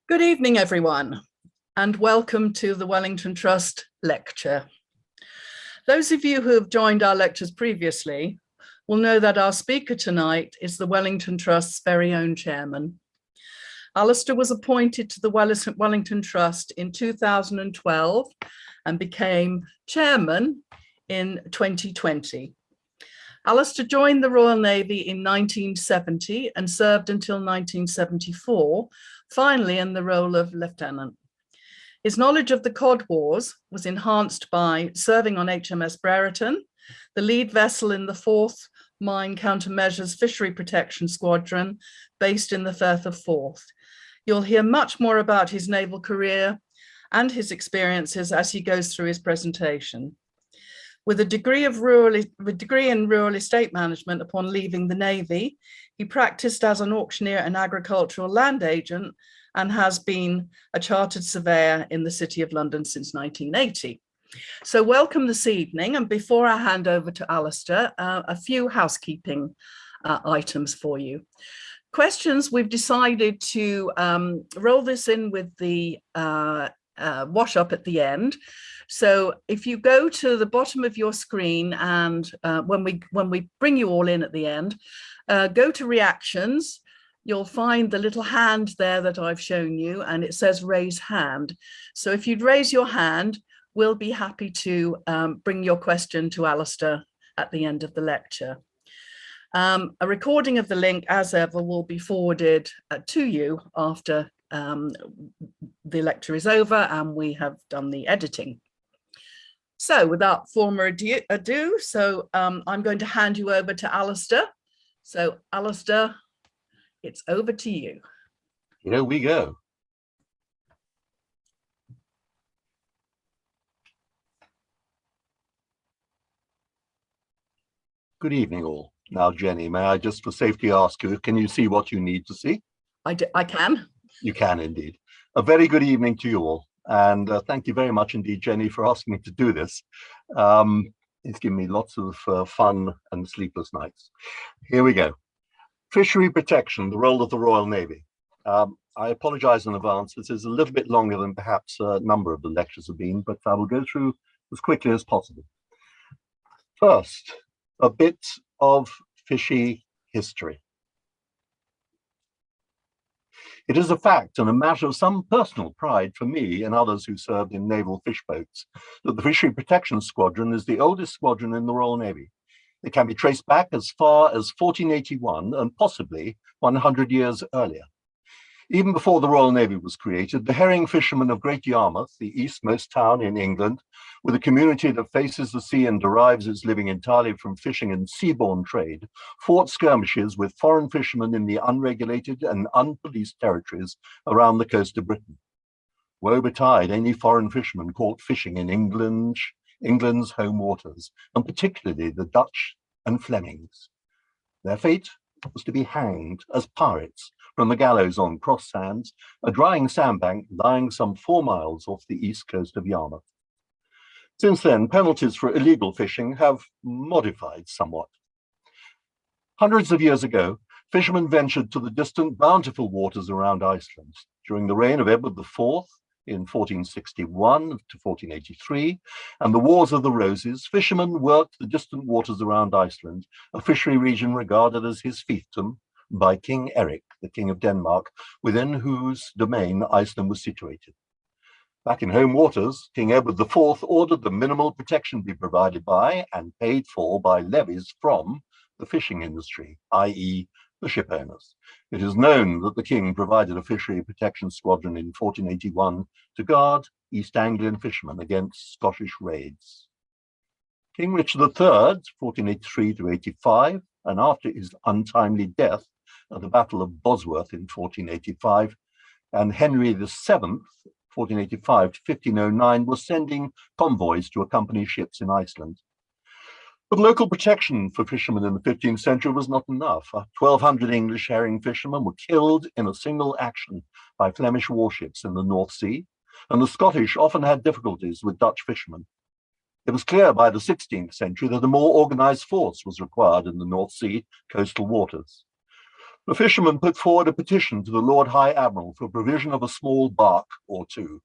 Good evening, everyone, and welcome to the Wellington Trust lecture. Those of you who have joined our lectures previously will know that our speaker tonight is the Wellington Trust's very own chairman. Alastair was appointed to the Wellington Trust in 2012 and became chairman in 2020. Alastair joined the Royal Navy in 1970 and served until 1974, finally in the role of lieutenant. His knowledge of the Cod Wars was enhanced by serving on HMS BRERETON, the lead vessel in the 4th Mine Countermeasures Fishery Protection Squadron, based in the Firth of Forth. You'll hear much more about his naval career and his experiences as he goes through his presentation. With a degree in rural estate management upon leaving the Navy, he practiced as an auctioneer and agricultural land agent and has been a chartered surveyor in the City of London since 1980. So welcome this evening, and before I hand over to Alastair, a few housekeeping items for you. Questions, we've decided to roll this in with the wash up at the end. So if you go to the bottom of your screen and when we bring you all in at the end, go to reactions, you'll find the little hand there that I've shown you, and it says raise hand. So if you'd raise your hand, we'll be happy to bring your question to Alastair at the end of the lecture. A recording of the link, as ever, will be forwarded to you after the lecture is over and we have done the editing. So without further ado, I'm going to hand you over to Alastair. So Alastair, it's over to you. Here we go. Good evening all. Now, Jenny, may I just for safety ask you, can you see what you need to see? I can. You can indeed. A very good evening to you all. And thank you very much indeed, Jenny, for asking me to do this. It's given me lots of fun and sleepless nights. Here we go. Fishery protection, the role of the Royal Navy. I apologize in advance. This is a little bit longer than perhaps a number of the lectures have been, but I will go through as quickly as possible. First, a bit of fishy history. It is a fact and a matter of some personal pride for me and others who served in naval fish boats that the Fishery Protection Squadron is the oldest squadron in the Royal Navy. It can be traced back as far as 1481 and possibly 100 years earlier. Even before the Royal Navy was created, the herring fishermen of Great Yarmouth, the eastmost town in England, with a community that faces the sea and derives its living entirely from fishing and seaborne trade, fought skirmishes with foreign fishermen in the unregulated and unpoliced territories around the coast of Britain. Woe betide any foreign fisherman caught fishing in England's home waters, and particularly the Dutch and Flemings. Their fate was to be hanged as pirates from the gallows on Cross Sands, a drying sandbank lying some 4 miles off the east coast of Yarmouth. Since then, penalties for illegal fishing have modified somewhat. Hundreds of years ago, fishermen ventured to the distant bountiful waters around Iceland. During the reign of Edward IV in 1461 to 1483, and the Wars of the Roses, fishermen worked the distant waters around Iceland, a fishery region regarded as his fiefdom by King Eric, the King of Denmark, within whose domain Iceland was situated. Back in home waters, King Edward IV ordered that minimal protection be provided by and paid for by levies from the fishing industry, i.e. the ship owners. It is known that the king provided a fishery protection squadron in 1481 to guard East Anglian fishermen against Scottish raids. King Richard III, 1483 to 85, and after his untimely death at the Battle of Bosworth in 1485, and Henry VII, 1485 to 1509, was sending convoys to accompany ships in Iceland. But local protection for fishermen in the 15th century was not enough. 1,200 English herring fishermen were killed in a single action by Flemish warships in the North Sea, and the Scottish often had difficulties with Dutch fishermen. It was clear by the 16th century that a more organized force was required in the North Sea coastal waters. The fishermen put forward a petition to the Lord High Admiral for provision of a small bark or two.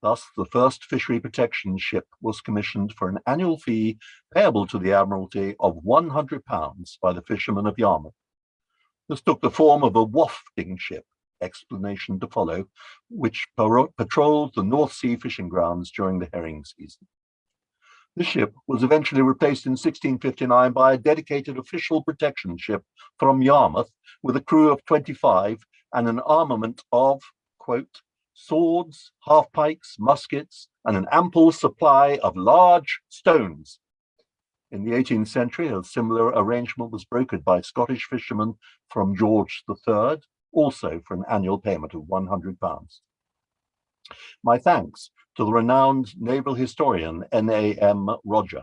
Thus, the first fishery protection ship was commissioned for an annual fee payable to the Admiralty of £100 by the fishermen of Yarmouth. This took the form of a wafting ship, explanation to follow, which patrolled the North Sea fishing grounds during the herring season. The ship was eventually replaced in 1659 by a dedicated official protection ship from Yarmouth with a crew of 25 and an armament of, quote, swords, half-pikes, muskets, and an ample supply of large stones. In the 18th century, a similar arrangement was brokered by Scottish fishermen from George III, also for an annual payment of £100. My thanks to the renowned naval historian N.A.M. Roger.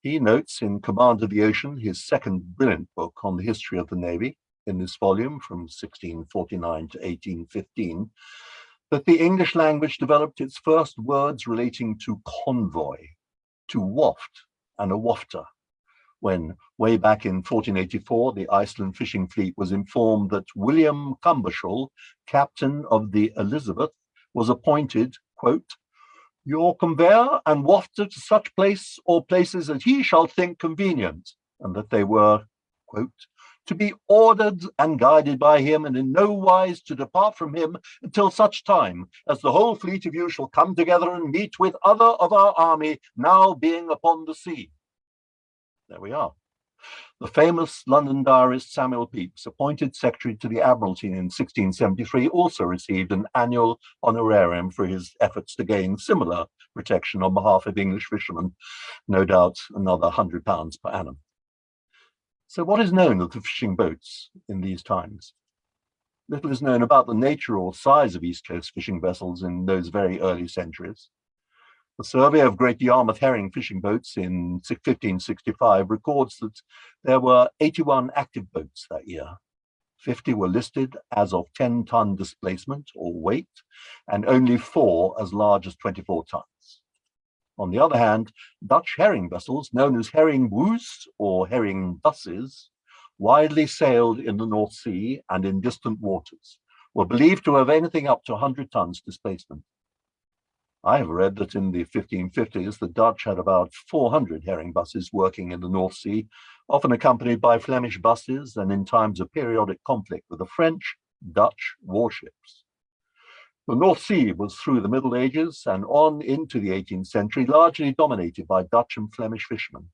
He notes in Command of the Ocean, his second brilliant book on the history of the Navy, in this volume from 1649 to 1815, that the English language developed its first words relating to convoy, to waft, and a wafter, when, way back in 1484, the Iceland fishing fleet was informed that William Cumbershall, captain of the Elizabeth, was appointed, quote, your conveyor and wafter to such place or places as he shall think convenient, and that they were, quote, to be ordered and guided by him, and in no wise to depart from him until such time as the whole fleet of you shall come together and meet with other of our army now being upon the sea. There we are. The famous London diarist Samuel Pepys, appointed secretary to the Admiralty in 1673, also received an annual honorarium for his efforts to gain similar protection on behalf of English fishermen, no doubt another £100 per annum. So what is known of the fishing boats in these times? Little is known about the nature or size of East Coast fishing vessels in those very early centuries. The survey of Great Yarmouth herring fishing boats in 1565 records that there were 81 active boats that year. 50 were listed as of 10-ton displacement or weight, and only 4 as large as 24 tons. On the other hand, Dutch herring vessels, known as herring boes or herring buses, widely sailed in the North Sea and in distant waters, were believed to have anything up to 100 tons displacement. I have read that in the 1550s, the Dutch had about 400 herring buses working in the North Sea, often accompanied by Flemish buses, and in times of periodic conflict with the French, Dutch warships. The North Sea was through the Middle Ages and on into the 18th century, largely dominated by Dutch and Flemish fishermen.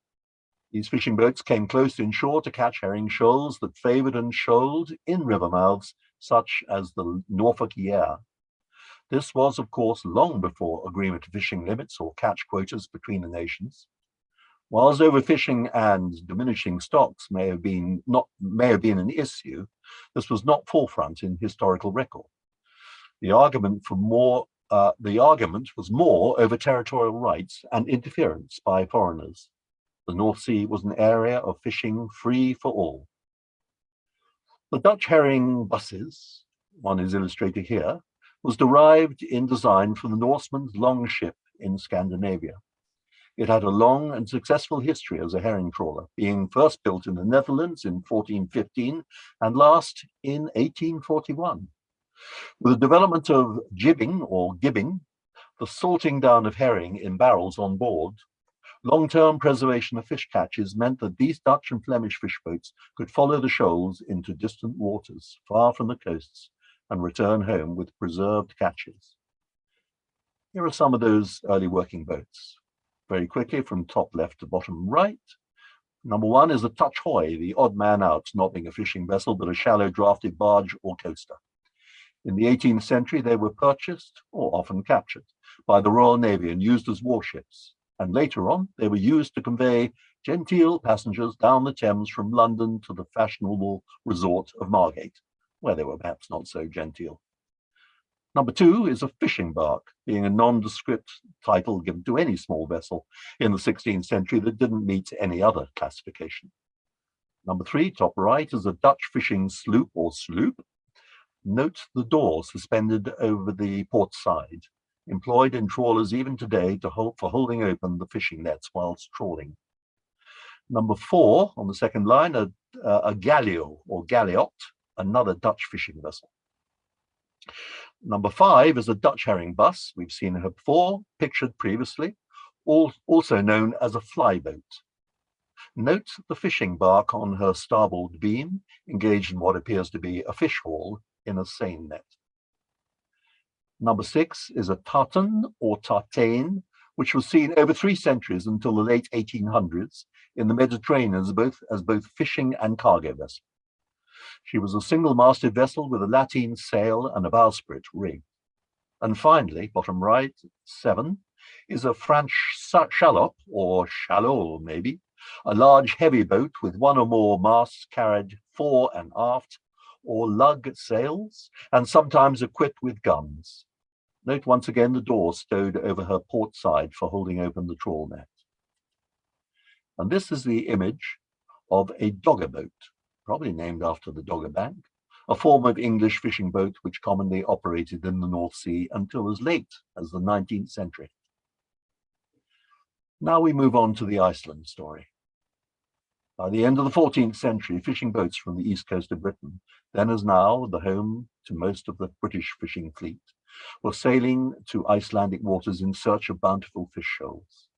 These fishing boats came close inshore to catch herring shoals that favoured and shoaled in river mouths, such as the Norfolk Yare. This was, of course, long before agreement to fishing limits or catch quotas between the nations. Whilst overfishing and diminishing stocks may have been an issue, this was not forefront in historical record. The argument was more over territorial rights and interference by foreigners. The North Sea was an area of fishing free for all. The Dutch herring buses, one is illustrated here, was derived in design from the Norseman's longship in Scandinavia. It had a long and successful history as a herring trawler, being first built in the Netherlands in 1415 and last in 1841. With the development of jibbing or gibbing, the salting down of herring in barrels on board, long-term preservation of fish catches meant that these Dutch and Flemish fish boats could follow the shoals into distant waters, far from the coasts, and return home with preserved catches. Here are some of those early working boats. Very quickly, from top left to bottom right. Number 1 is a touch hoy, the odd man out, not being a fishing vessel, but a shallow drafted barge or coaster. In the 18th century, they were purchased, or often captured, by the Royal Navy and used as warships. And later on, they were used to convey genteel passengers down the Thames from London to the fashionable resort of Margate, where they were perhaps not so genteel. Number 2 is a fishing bark, being a nondescript title given to any small vessel in the 16th century that didn't meet any other classification. Number 3, top right, is a Dutch fishing sloop or sloop. Note the door suspended over the port side, employed in trawlers even today for holding open the fishing nets whilst trawling. Number 4, on the second line, a gallio or galliot, another Dutch fishing vessel. Number 5 is a Dutch herring bus. We've seen her before, pictured previously, also known as a flyboat. Note the fishing bark on her starboard beam, engaged in what appears to be a fish haul in a seine net. Number 6 is a tartan or tartane, which was seen over 3 centuries until the late 1800s in the Mediterranean as both fishing and cargo vessel. She was a single-masted vessel with a lateen sail and a bowsprit rig. And finally, bottom right, 7, is a French shallop, or shallot maybe, a large heavy boat with one or more masts carried fore and aft, or lug sails, and sometimes equipped with guns. Note once again the door stowed over her port side for holding open the trawl net. And this is the image of a dogger boat, probably named after the Dogger Bank, a form of English fishing boat which commonly operated in the North Sea until as late as the 19th century. Now we move on to the Iceland story. By the end of the 14th century, fishing boats from the east coast of Britain, then as now the home to most of the British fishing fleet, were sailing to Icelandic waters in search of bountiful fish shoals.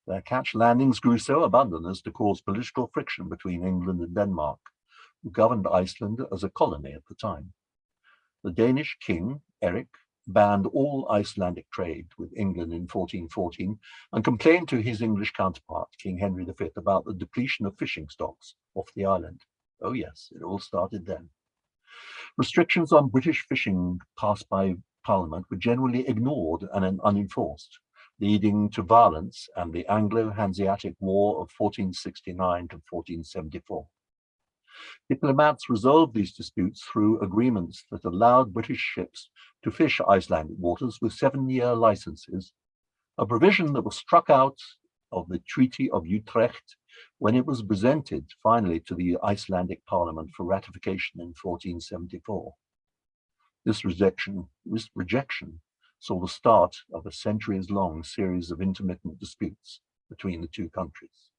Their catch landings grew so abundant as to cause political friction between England and Denmark, who governed Iceland as a colony at the time. The Danish king, Erik, banned all Icelandic trade with England in 1414 and complained to his English counterpart, King Henry V, about the depletion of fishing stocks off the island. Oh yes, it all started then. Restrictions on British fishing passed by Parliament were generally ignored and unenforced, leading to violence and the Anglo-Hanseatic War of 1469 to 1474. Diplomats resolved these disputes through agreements that allowed British ships to fish Icelandic waters with 7-year licenses, a provision that was struck out of the Treaty of Utrecht when it was presented finally to the Icelandic Parliament for ratification in 1474. This rejection saw the start of a centuries-long series of intermittent disputes between the two countries.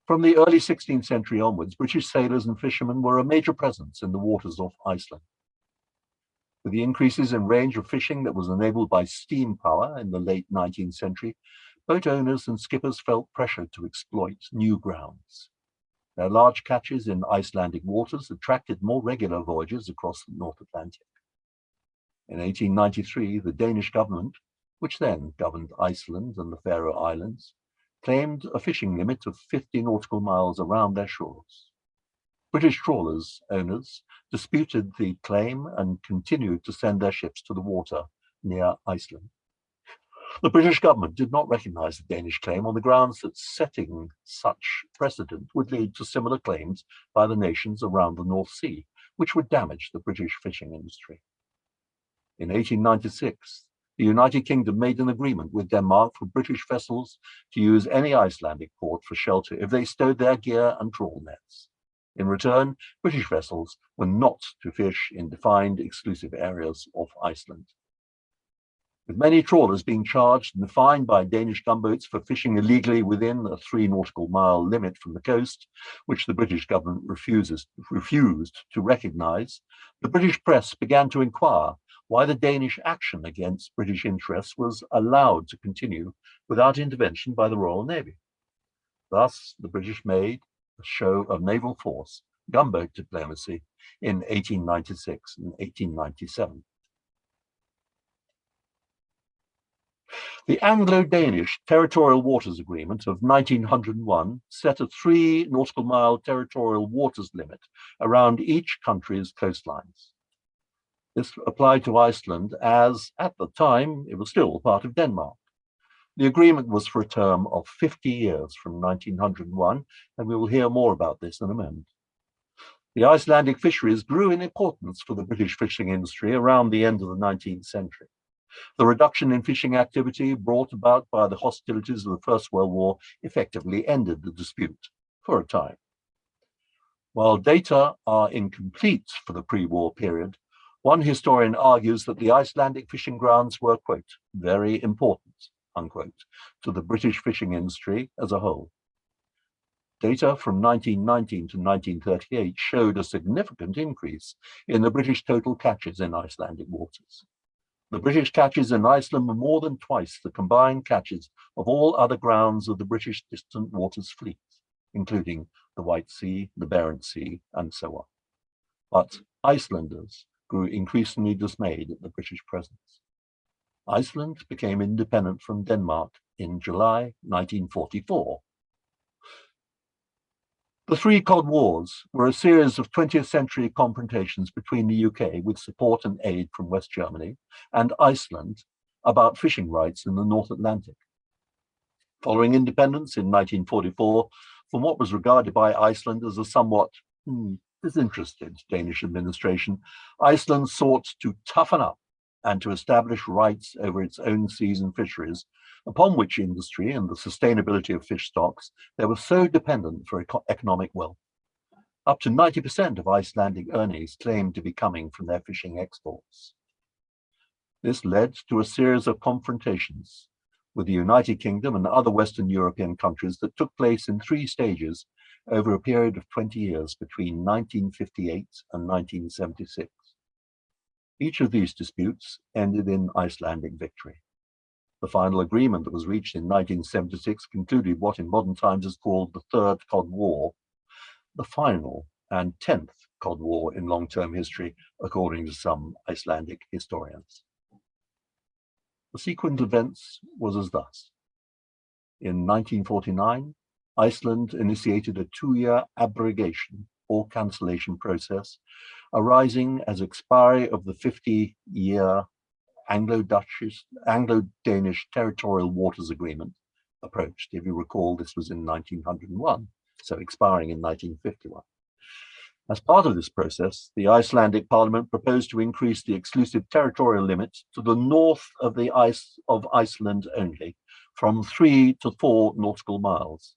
From the early 16th century onwards, British sailors and fishermen were a major presence in the waters of Iceland. With the increases in range of fishing that was enabled by steam power in the late 19th century, boat owners and skippers felt pressured to exploit new grounds. Their large catches in Icelandic waters attracted more regular voyages across the North Atlantic. In 1893, the Danish government, which then governed Iceland and the Faroe Islands, claimed a fishing limit of 50 nautical miles around their shores. British trawlers owners disputed the claim and continued to send their ships to the water near Iceland. The British government did not recognize the Danish claim on the grounds that setting such precedent would lead to similar claims by the nations around the North Sea, which would damage the British fishing industry. In 1896, the United Kingdom made an agreement with Denmark for British vessels to use any Icelandic port for shelter if they stowed their gear and trawl nets. In return, British vessels were not to fish in defined exclusive areas of Iceland. With many trawlers being charged and fined by Danish gunboats for fishing illegally within a 3 nautical mile limit from the coast, which the British government refused to recognize, the British press began to inquire why the Danish action against British interests was allowed to continue without intervention by the Royal Navy. Thus, the British made a show of naval force, gunboat diplomacy, in 1896 and 1897. The Anglo-Danish Territorial Waters Agreement of 1901 set a 3 nautical mile territorial waters limit around each country's coastlines. This applied to Iceland as, at the time, it was still part of Denmark. The agreement was for a term of 50 years from 1901, and we will hear more about this in a moment. The Icelandic fisheries grew in importance for the British fishing industry around the end of the 19th century. The reduction in fishing activity brought about by the hostilities of the First World War effectively ended the dispute for a time. While data are incomplete for the pre-war period, one historian argues that the Icelandic fishing grounds were, quote, very important, unquote, to the British fishing industry as a whole. Data from 1919 to 1938 showed a significant increase in the British total catches in Icelandic waters. The British catches in Iceland were more than twice the combined catches of all other grounds of the British distant waters fleet, including the White Sea, the Barents Sea, and so on. But Icelanders grew increasingly dismayed at the British presence. Iceland became independent from Denmark in July 1944. The three Cod Wars were a series of 20th century confrontations between the UK, with support and aid from West Germany, and Iceland about fishing rights in the North Atlantic. Following independence in 1944, from what was regarded by Iceland as a somewhat disinterested Danish administration, Iceland sought to toughen up and to establish rights over its own seas and fisheries, upon which industry and the sustainability of fish stocks they were so dependent for economic wealth. Up to 90% of Icelandic earnings claimed to be coming from their fishing exports. This led to a series of confrontations with the United Kingdom and other Western European countries that took place in three stages over a period of 20 years between 1958 and 1976. Each of these disputes ended in Icelandic victory. The final agreement that was reached in 1976 concluded what in modern times is called the Third Cod War, the final and 10th Cod War in long-term history, according to some Icelandic historians. The sequence of events was as thus. In 1949, Iceland initiated a 2-year abrogation or cancellation process arising as expiry of the 50-year Anglo-Danish Territorial Waters Agreement approached. If you recall, this was in 1901, so expiring in 1951. As part of this process, the Icelandic Parliament proposed to increase the exclusive territorial limit to the north of the ice of Iceland only, from 3 to 4 nautical miles.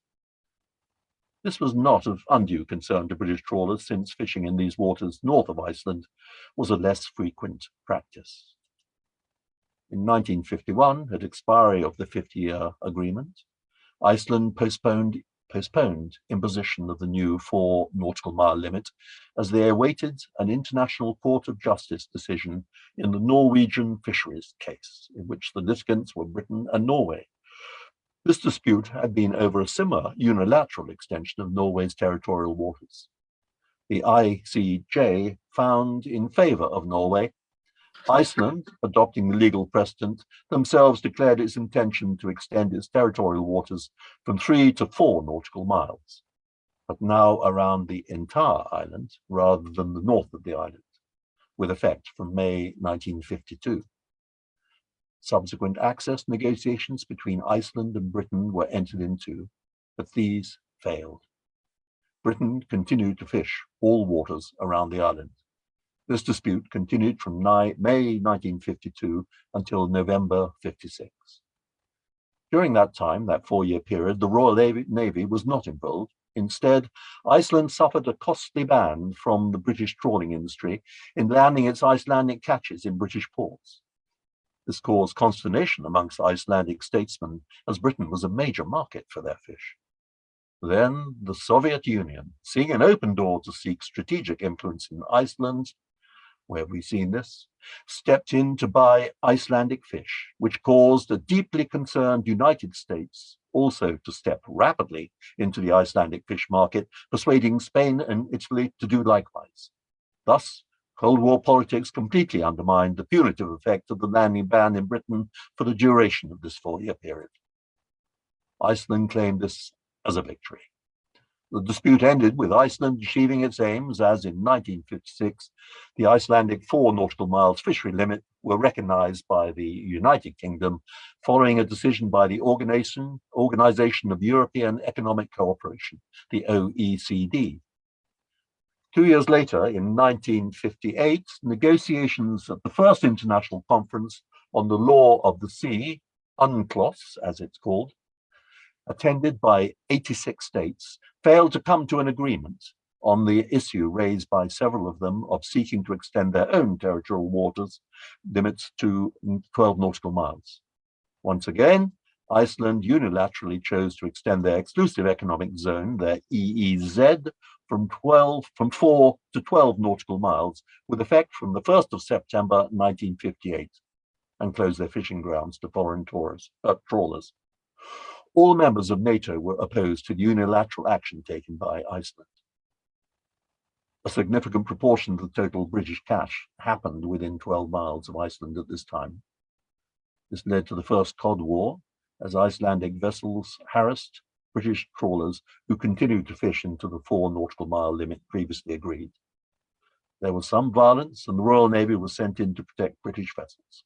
This was not of undue concern to British trawlers, since fishing in these waters north of Iceland was a less frequent practice. In 1951, at expiry of the 50-year agreement, Iceland postponed imposition of the new 4 nautical mile limit as they awaited an International Court of Justice decision in the Norwegian fisheries case, in which the litigants were Britain and Norway. This dispute had been over a similar unilateral extension of Norway's territorial waters. The ICJ found in favor of Norway. Iceland, adopting the legal precedent, themselves declared its intention to extend its territorial waters from 3 to 4 nautical miles, but now around the entire island rather than the north of the island, with effect from May 1952. Subsequent access negotiations between Iceland and Britain were entered into, but these failed. Britain continued to fish all waters around the island. This dispute continued from May 1952 until November 56. During that time, that 4-year period, the Royal Navy was not involved. Instead, Iceland suffered a costly ban from the British trawling industry in landing its Icelandic catches in British ports. This caused consternation amongst Icelandic statesmen, as Britain was a major market for their fish. Then the Soviet Union, seeing an open door to seek strategic influence in Iceland, where we've seen this, stepped in to buy Icelandic fish, which caused a deeply concerned United States also to step rapidly into the Icelandic fish market, persuading Spain and Italy to do likewise. Thus, Cold War politics completely undermined the punitive effect of the landing ban in Britain for the duration of this 4-year period. Iceland claimed this as a victory. The dispute ended with Iceland achieving its aims, as in 1956, the Icelandic 4 nautical miles fishery limit were recognized by the United Kingdom following a decision by the Organization of European Economic Cooperation, the OECD. 2 years later, in 1958, negotiations at the First International Conference on the Law of the Sea, UNCLOS as it's called, attended by 86 states, failed to come to an agreement on the issue raised by several of them of seeking to extend their own territorial waters limits to 12 nautical miles. Once again, Iceland unilaterally chose to extend their exclusive economic zone, their EEZ, from 4 to 12 nautical miles, with effect from the 1st of September 1958, and closed their fishing grounds to foreign trawlers. All members of NATO were opposed to the unilateral action taken by Iceland. A significant proportion of the total British catch happened within 12 miles of Iceland at this time. This led to the First Cod War, as Icelandic vessels harassed British trawlers who continued to fish into the 4 nautical mile limit previously agreed. There was some violence, and the Royal Navy was sent in to protect British vessels.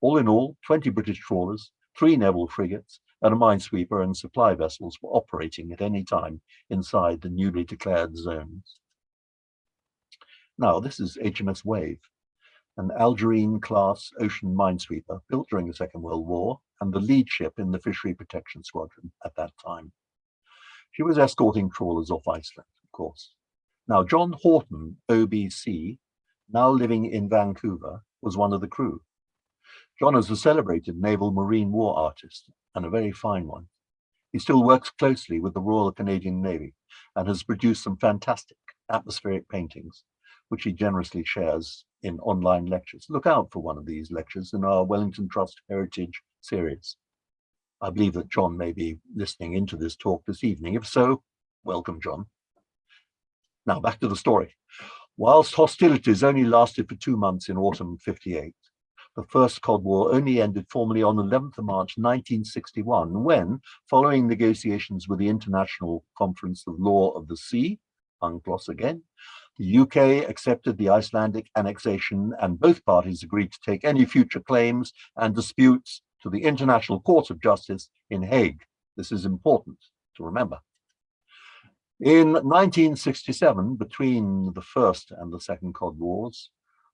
All in all, 20 British trawlers, 3 naval frigates, and a minesweeper and supply vessels were operating at any time inside the newly declared zones. Now, this is HMS Wave, an Algerine-class ocean minesweeper built during the Second World War and the lead ship in the Fishery Protection Squadron at that time. She was escorting trawlers off Iceland, of course. Now, John Horton, OBC, now living in Vancouver, was one of the crew. John is a celebrated naval marine war artist, and a very fine one. He still works closely with the Royal Canadian Navy and has produced some fantastic atmospheric paintings, which he generously shares in online lectures. Look out for one of these lectures in our Wellington Trust Heritage series. I believe that John may be listening into this talk this evening. If so, welcome, John. Now, back to the story. Whilst hostilities only lasted for 2 months in autumn 58, the First Cod War only ended formally on 11th of March 1961, when, following negotiations with the International Conference of Law of the Sea, UNCLOS again, the UK accepted the Icelandic annexation, and both parties agreed to take any future claims and disputes to the International Court of Justice in Hague. This is important to remember. In 1967, between the First and the Second Cod Wars,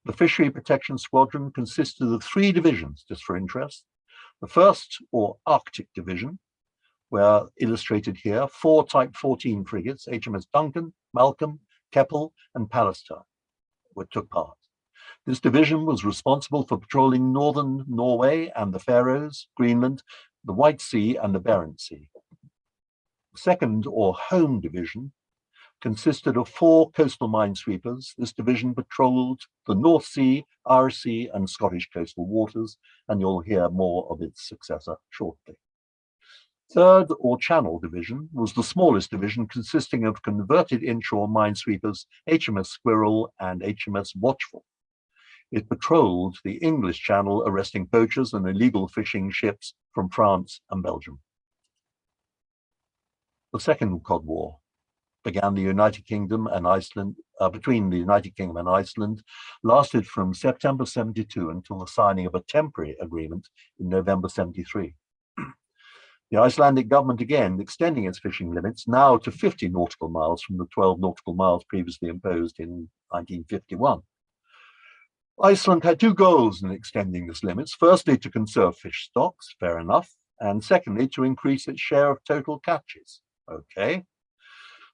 the Fishery Protection Squadron consisted of 3 divisions, just for interest. The first, or Arctic Division, were illustrated here, 4 Type 14 frigates, HMS Duncan, Malcolm, Keppel, and Palliser, took part. This division was responsible for patrolling northern Norway and the Faroes, Greenland, the White Sea, and the Barents Sea. The second, or Home Division, consisted of 4 coastal minesweepers. This division patrolled the North Sea, Irish Sea, and Scottish coastal waters, and you'll hear more of its successor shortly. Third, or Channel Division, was the smallest division, consisting of converted inshore minesweepers HMS Squirrel and HMS Watchful. It patrolled the English Channel, arresting poachers and illegal fishing ships from France and Belgium. The Second Cod War began the United Kingdom and Iceland, between the United Kingdom and Iceland, lasted from September 72 until the signing of a temporary agreement in November 73. The Icelandic government again extending its fishing limits now to 50 nautical miles from the 12 nautical miles previously imposed in 1951. Iceland had 2 goals in extending its limits. Firstly, to conserve fish stocks, fair enough, and secondly, to increase its share of total catches. Okay.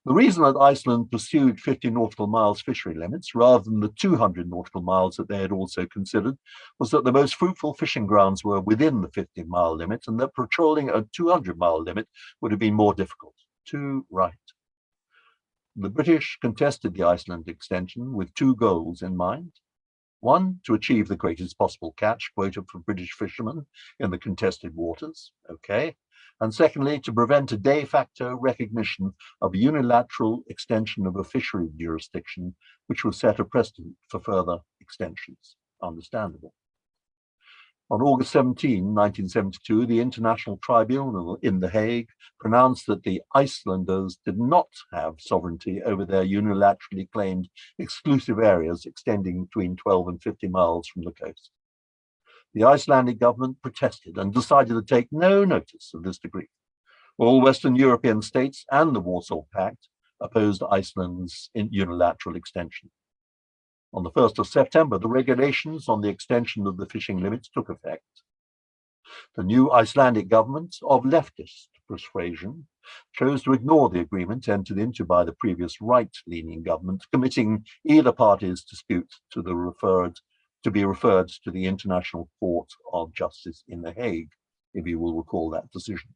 The reason that Iceland pursued 50 nautical miles fishery limits rather than the 200 nautical miles that they had also considered was that the most fruitful fishing grounds were within the 50-mile limit, and that patrolling a 200-mile limit would have been more difficult. Too right. The British contested the Iceland extension with 2 goals in mind. 1, to achieve the greatest possible catch quota for British fishermen in the contested waters. Okay. And secondly, to prevent a de facto recognition of a unilateral extension of a fishery jurisdiction, which would set a precedent for further extensions. Understandable. On August 17, 1972, the International Tribunal in The Hague pronounced that the Icelanders did not have sovereignty over their unilaterally claimed exclusive areas extending between 12 and 50 miles from the coast. The Icelandic government protested and decided to take no notice of this decree. All Western European states and the Warsaw Pact opposed Iceland's unilateral extension. On the 1st of September, the regulations on the extension of the fishing limits took effect. The new Icelandic government, of leftist persuasion, chose to ignore the agreement entered into by the previous right-leaning government, committing either party's dispute to be referred to the International Court of Justice in The Hague, if you will recall that decision.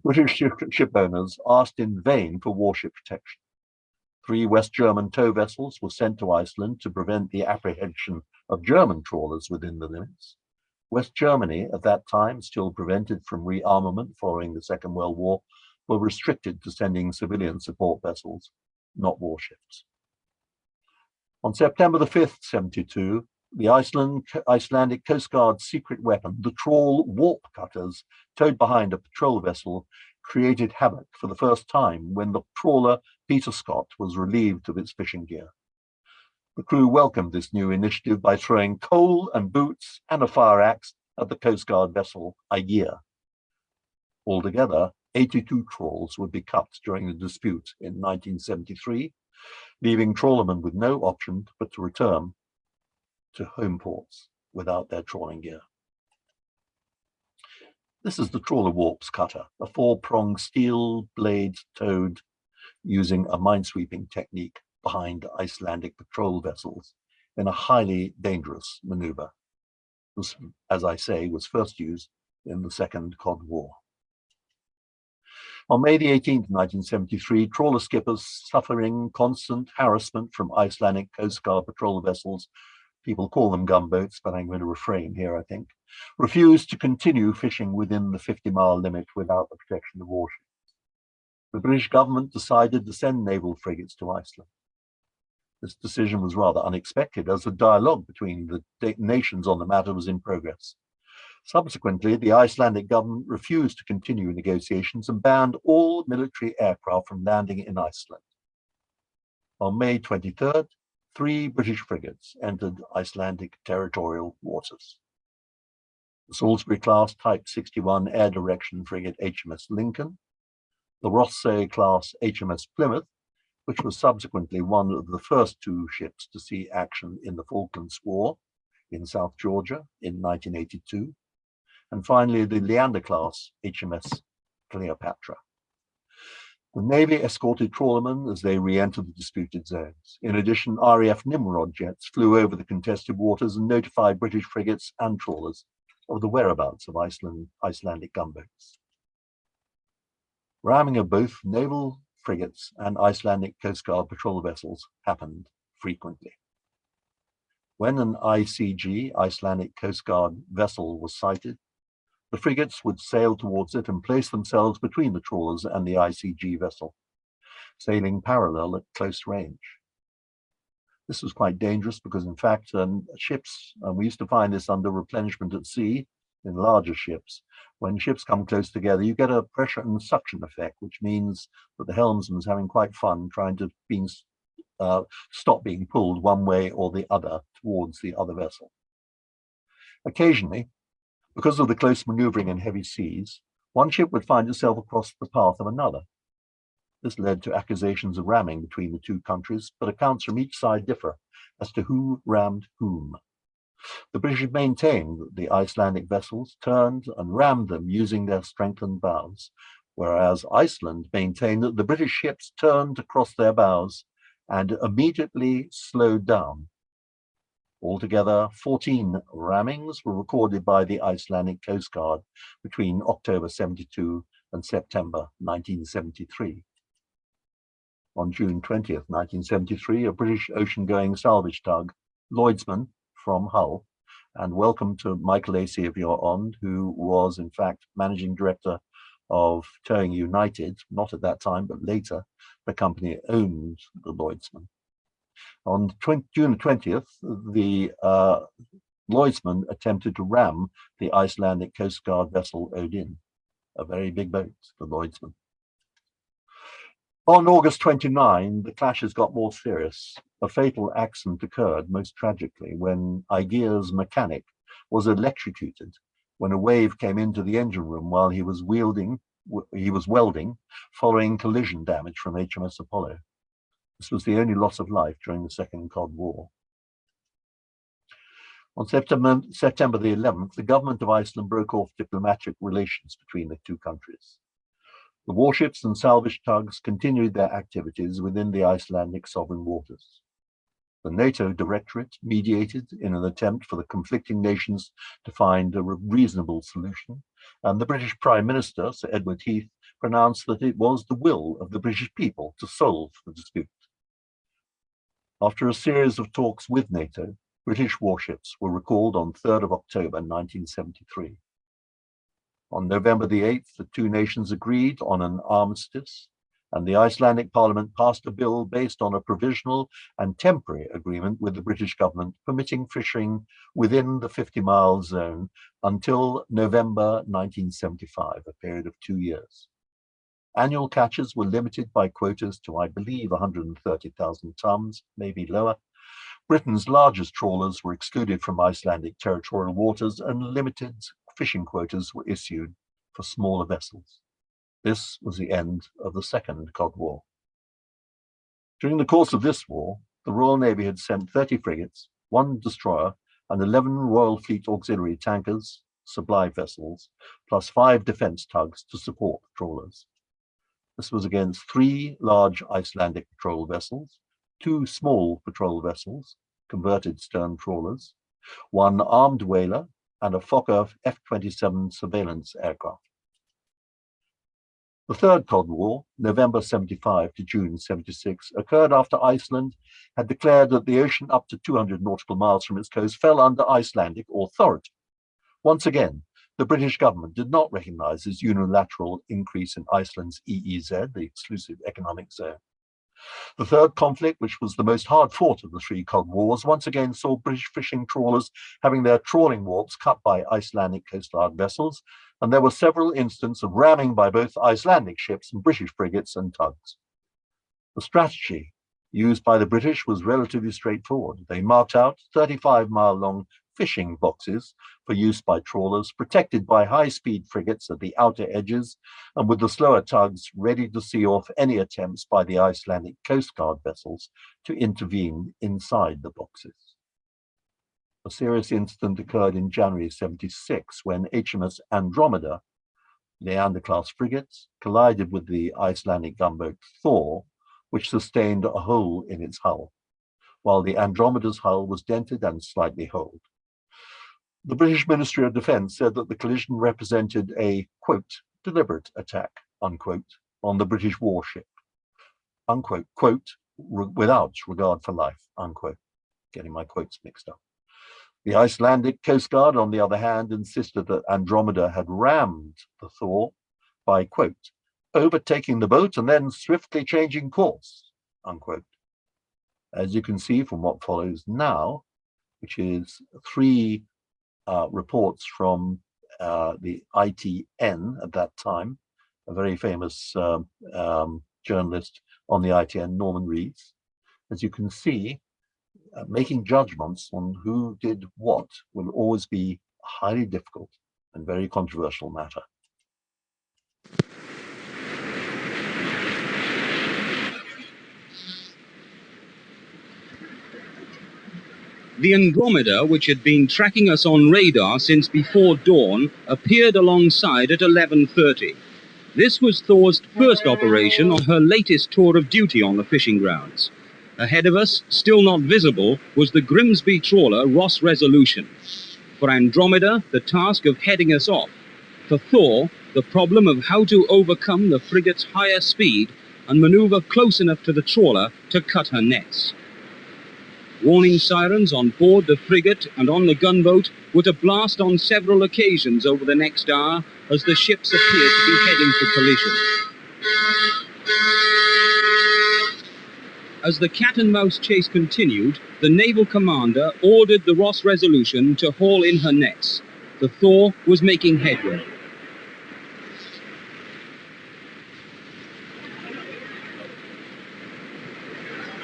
British ship owners asked in vain for warship protection. 3 West German tow vessels were sent to Iceland to prevent the apprehension of German trawlers within the limits. West Germany, at that time still prevented from rearmament following the Second World War, were restricted to sending civilian support vessels, not warships. On September the 5th, 72, the Icelandic Coast Guard secret weapon, the trawl warp cutters, towed behind a patrol vessel, created havoc for the first time when the trawler Peter Scott was relieved of its fishing gear. The crew welcomed this new initiative by throwing coal and boots and a fire axe at the Coast Guard vessel Aegir. Altogether, 82 trawls would be cut during the dispute in 1973, leaving trawlermen with no option but to return to home ports without their trawling gear. This is the trawler warps cutter, a 4-pronged steel blade towed using a minesweeping technique behind Icelandic patrol vessels in a highly dangerous maneuver. This, as I say, was first used in the Second Cod War. On May the 18th, 1973, trawler skippers suffering constant harassment from Icelandic Coast Guard patrol vessels, people call them gunboats, but I'm going to refrain here, I think, refused to continue fishing within the 50-mile limit without the protection of warships. The British government decided to send naval frigates to Iceland. This decision was rather unexpected, as a dialogue between the nations on the matter was in progress. Subsequently, the Icelandic government refused to continue negotiations and banned all military aircraft from landing in Iceland. On May 23rd, 3 British frigates entered Icelandic territorial waters. The Salisbury-class Type 61 air direction frigate HMS Lincoln, the Rothsay-class HMS Plymouth, which was subsequently one of the first 2 ships to see action in the Falklands War in South Georgia in 1982, and finally the Leander-class HMS Cleopatra. The Navy escorted trawlermen as they re-entered the disputed zones. In addition, RAF Nimrod jets flew over the contested waters and notified British frigates and trawlers of the whereabouts of Icelandic gunboats. Ramming of both naval frigates and Icelandic Coast Guard patrol vessels happened frequently. When an ICG, Icelandic Coast Guard vessel, was sighted, the frigates would sail towards it and place themselves between the trawlers and the ICG vessel, sailing parallel at close range. This was quite dangerous because, in fact, ships, and we used to find this under replenishment at sea in larger ships, when ships come close together, you get a pressure and suction effect, which means that the helmsman's having quite fun trying to stop being pulled one way or the other towards the other vessel. Occasionally, because of the close maneuvering in heavy seas, one ship would find itself across the path of another. This led to accusations of ramming between the 2 countries, but accounts from each side differ as to who rammed whom. The British maintained that the Icelandic vessels turned and rammed them using their strengthened bows, whereas Iceland maintained that the British ships turned across their bows and immediately slowed down. Altogether, 14 rammings were recorded by the Icelandic Coast Guard between October 72 and September 1973. On June 20th, 1973, a British ocean-going salvage tug, Lloydsman, from Hull, and welcome to Michael Acey if you're on, who was in fact managing director of Towing United, not at that time, but later. The company owned the Lloydsman. On June 20th, the Lloydsman attempted to ram the Icelandic Coast Guard vessel Odin, a very big boat, the Lloydsman. On August 29, the clashes got more serious. A fatal accident occurred, most tragically, when Aegir's mechanic was electrocuted when a wave came into the engine room while he was welding, following collision damage from HMS Apollo. This was the only loss of life during the Second Cod War. On September the 11th, the government of Iceland broke off diplomatic relations between the 2 countries. The warships and salvage tugs continued their activities within the Icelandic sovereign waters. The NATO Directorate mediated in an attempt for the conflicting nations to find a reasonable solution, and the British Prime Minister, Sir Edward Heath, pronounced that it was the will of the British people to solve the dispute. After a series of talks with NATO, British warships were recalled on 3rd of October 1973. On November the 8th, the two nations agreed on an armistice, and the Icelandic Parliament passed a bill based on a provisional and temporary agreement with the British government permitting fishing within the 50-mile zone until November 1975, a period of 2 years. Annual catches were limited by quotas to, I believe, 130,000 tons, maybe lower. Britain's largest trawlers were excluded from Icelandic territorial waters, and limited fishing quotas were issued for smaller vessels. This was the end of the Second Cod War. During the course of this war, the Royal Navy had sent 30 frigates, 1 destroyer, and 11 Royal Fleet auxiliary tankers, supply vessels, plus 5 defence tugs to support the trawlers. This was against 3 large Icelandic patrol vessels, 2 small patrol vessels, converted stern trawlers, 1 armed whaler, and a Fokker F-27 surveillance aircraft. The Third Cod War, November 75 to June 76, occurred after Iceland had declared that the ocean up to 200 nautical miles from its coast fell under Icelandic authority. Once again, the British government did not recognize this unilateral increase in Iceland's EEZ, the exclusive economic zone. The third conflict, which was the most hard-fought of the 3 Cod Wars, once again saw British fishing trawlers having their trawling warps cut by Icelandic coastguard vessels, and there were several instances of ramming by both Icelandic ships and British frigates and tugs. The strategy used by the British was relatively straightforward. They marked out 35-mile-long fishing boxes for use by trawlers, protected by high-speed frigates at the outer edges, and with the slower tugs ready to see off any attempts by the Icelandic Coast Guard vessels to intervene inside the boxes. A serious incident occurred in January 76 when HMS Andromeda, Leander-class frigates, collided with the Icelandic gunboat Thor, which sustained a hole in its hull, while the Andromeda's hull was dented and slightly holed. The British Ministry of Defence said that the collision represented a, quote, deliberate attack, unquote, on the British warship, unquote, quote, without regard for life, unquote, getting my quotes mixed up. The Icelandic Coast Guard, on the other hand, insisted that Andromeda had rammed the Thor by, quote, overtaking the boat and then swiftly changing course, unquote. As you can see from what follows now, which is 3 reports from the ITN at that time, a very famous journalist on the ITN, Norman Reeves. As you can see, making judgments on who did what will always be a highly difficult and very controversial matter. The Andromeda, which had been tracking us on radar since before dawn, appeared alongside at 11:30. This was Thor's first operation on her latest tour of duty on the fishing grounds. Ahead of us, still not visible, was the Grimsby trawler Ross Resolution. For Andromeda, the task of heading us off. For Thor, the problem of how to overcome the frigate's higher speed and maneuver close enough to the trawler to cut her nets. Warning sirens on board the frigate and on the gunboat were to blast on several occasions over the next hour as the ships appeared to be heading for collision. As the cat-and-mouse chase continued, the naval commander ordered the Ross Resolution to haul in her nets. The Thor was making headway.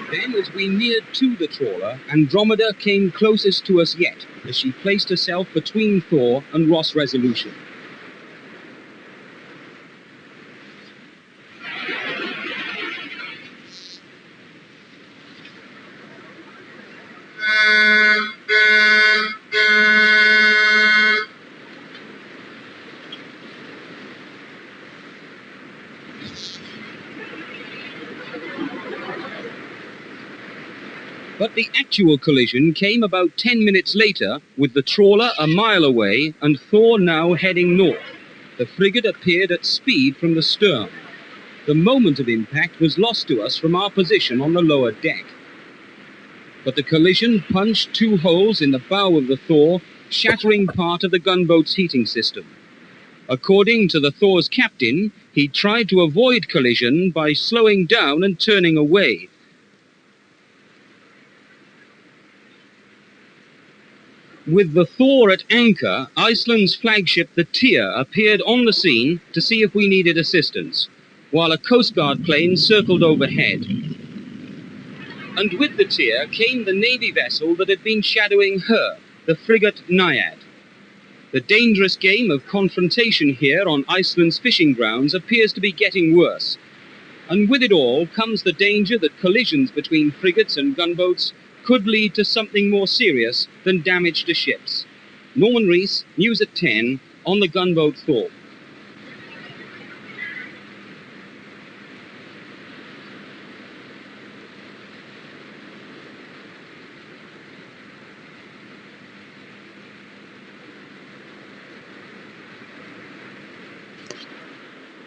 Then, as we neared to the trawler, Andromeda came closest to us yet, as she placed herself between Thor and Ross Resolution. But the actual collision came about 10 minutes later, with the trawler a mile away and Thor now heading north. The frigate appeared at speed from the stern. The moment of impact was lost to us from our position on the lower deck. But the collision punched 2 holes in the bow of the Thor, shattering part of the gunboat's heating system. According to the Thor's captain, he tried to avoid collision by slowing down and turning away. With the Thor at anchor, Iceland's flagship, the Tyr, appeared on the scene to see if we needed assistance, while a Coast Guard plane circled overhead. And with the Tyr came the Navy vessel that had been shadowing her, the frigate Naiad. The dangerous game of confrontation here on Iceland's fishing grounds appears to be getting worse. And with it all comes the danger that collisions between frigates and gunboats could lead to something more serious than damage to ships. Norman Rees, News at 10, on the gunboat Thor.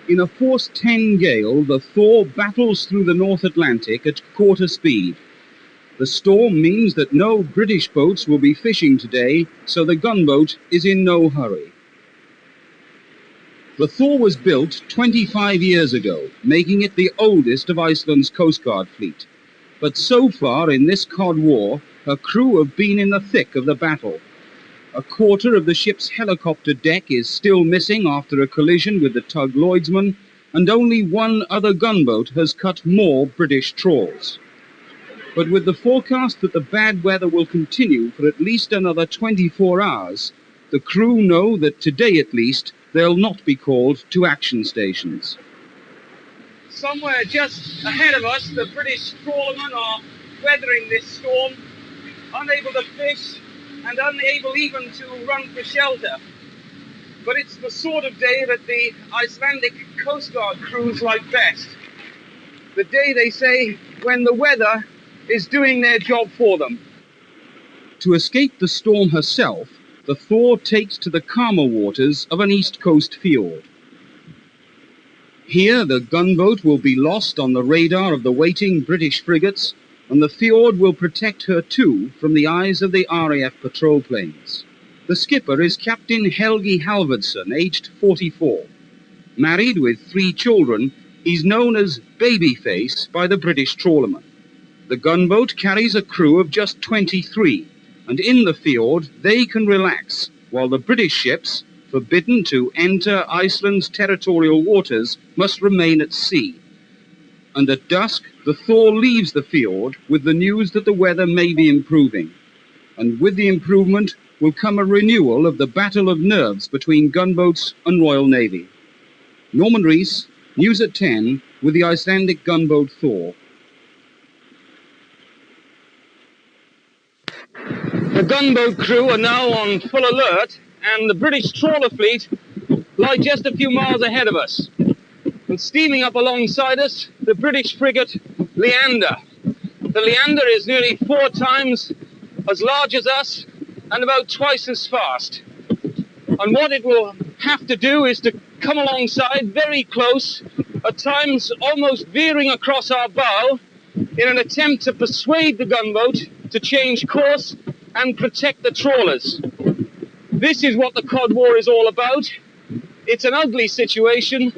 In a force 10 gale, the Thor battles through the North Atlantic at quarter speed. The storm means that no British boats will be fishing today, so the gunboat is in no hurry. The Thor was built 25 years ago, making it the oldest of Iceland's Coast Guard fleet. But so far in this Cod War, her crew have been in the thick of the battle. A quarter of the ship's helicopter deck is still missing after a collision with the tug Lloydsman, and only 1 other gunboat has cut more British trawls. But with the forecast that the bad weather will continue for at least another 24 hours, the crew know that today at least they'll not be called to action stations. Somewhere just ahead of us, the British trawlermen are weathering this storm, unable to fish and unable even to run for shelter. But it's the sort of day that the Icelandic Coast Guard crews like best. The day, they say, when the weather is doing their job for them. To escape the storm herself, the Thor takes to the calmer waters of an east coast fjord. Here the gunboat will be lost on the radar of the waiting British frigates, and the fjord will protect her too from the eyes of the RAF patrol planes. The skipper is Captain Helgi Halvardsson, aged 44. Married with 3 children, he's known as Babyface by the British trawlermen. The gunboat carries a crew of just 23, and in the fjord they can relax, while the British ships, forbidden to enter Iceland's territorial waters, must remain at sea. And at dusk, the Thor leaves the fjord with the news that the weather may be improving. And with the improvement will come a renewal of the battle of nerves between gunboats and Royal Navy. Norman Rees, News at 10, with the Icelandic gunboat Thor. The gunboat crew are now on full alert, and the British trawler fleet lie just a few miles ahead of us. And steaming up alongside us, the British frigate Leander. The Leander is nearly 4 times as large as us and about twice as fast. And what it will have to do is to come alongside very close, at times almost veering across our bow, in an attempt to persuade the gunboat to change course and protect the trawlers. This is what the Cod War is all about. It's an ugly situation,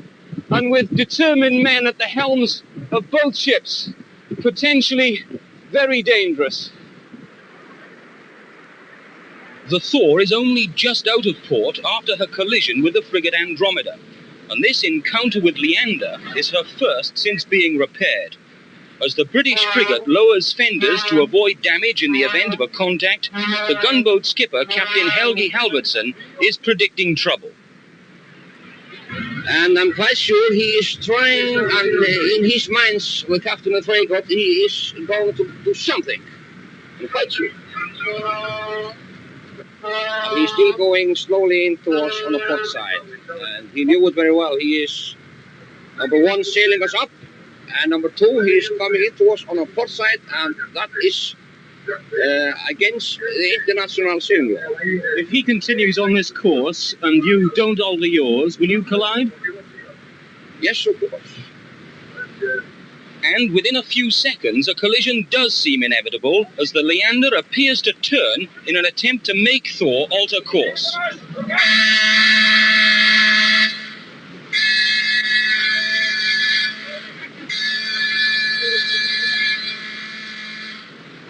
and with determined men at the helms of both ships, potentially very dangerous. The Thor is only just out of port after her collision with the frigate Andromeda, and this encounter with Leander is her first since being repaired. As the British frigate lowers fenders to avoid damage in the event of a contact, the gunboat skipper, Captain Helgi Halvardsson, is predicting trouble. And I'm quite sure he is trying, and in his minds, with Captain of the frigate, he is going to do something. I'm quite sure. He's still going slowly into us on the port side. And he knew it very well. He is, number 1, sailing us up. And number 2, he is coming into us on our port side, and that is against the international civil law. If he continues on this course and you don't alter yours, will you collide? Yes, of course. And within a few seconds, a collision does seem inevitable as the Leander appears to turn in an attempt to make Thor alter course.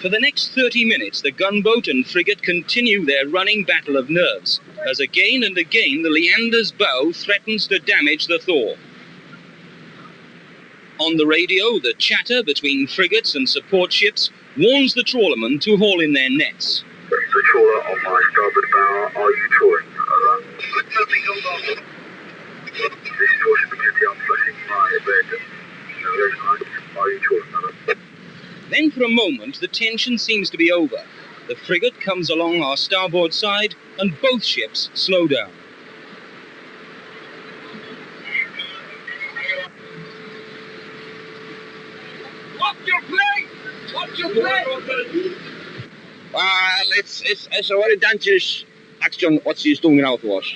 For the next 30 minutes, the gunboat and frigate continue their running battle of nerves, as again and again the Leander's bow threatens to damage the Thor. On the radio, the chatter between frigates and support ships warns the trawlermen to haul in their nets. This is the trawler on my starboard bow. Are you trawling? This is caution particularly I'm flashing my red. Are you trawling? Then for a moment, the tension seems to be over. The frigate comes along our starboard side and both ships slow down. Well, it's a very dangerous action what she's doing now to us.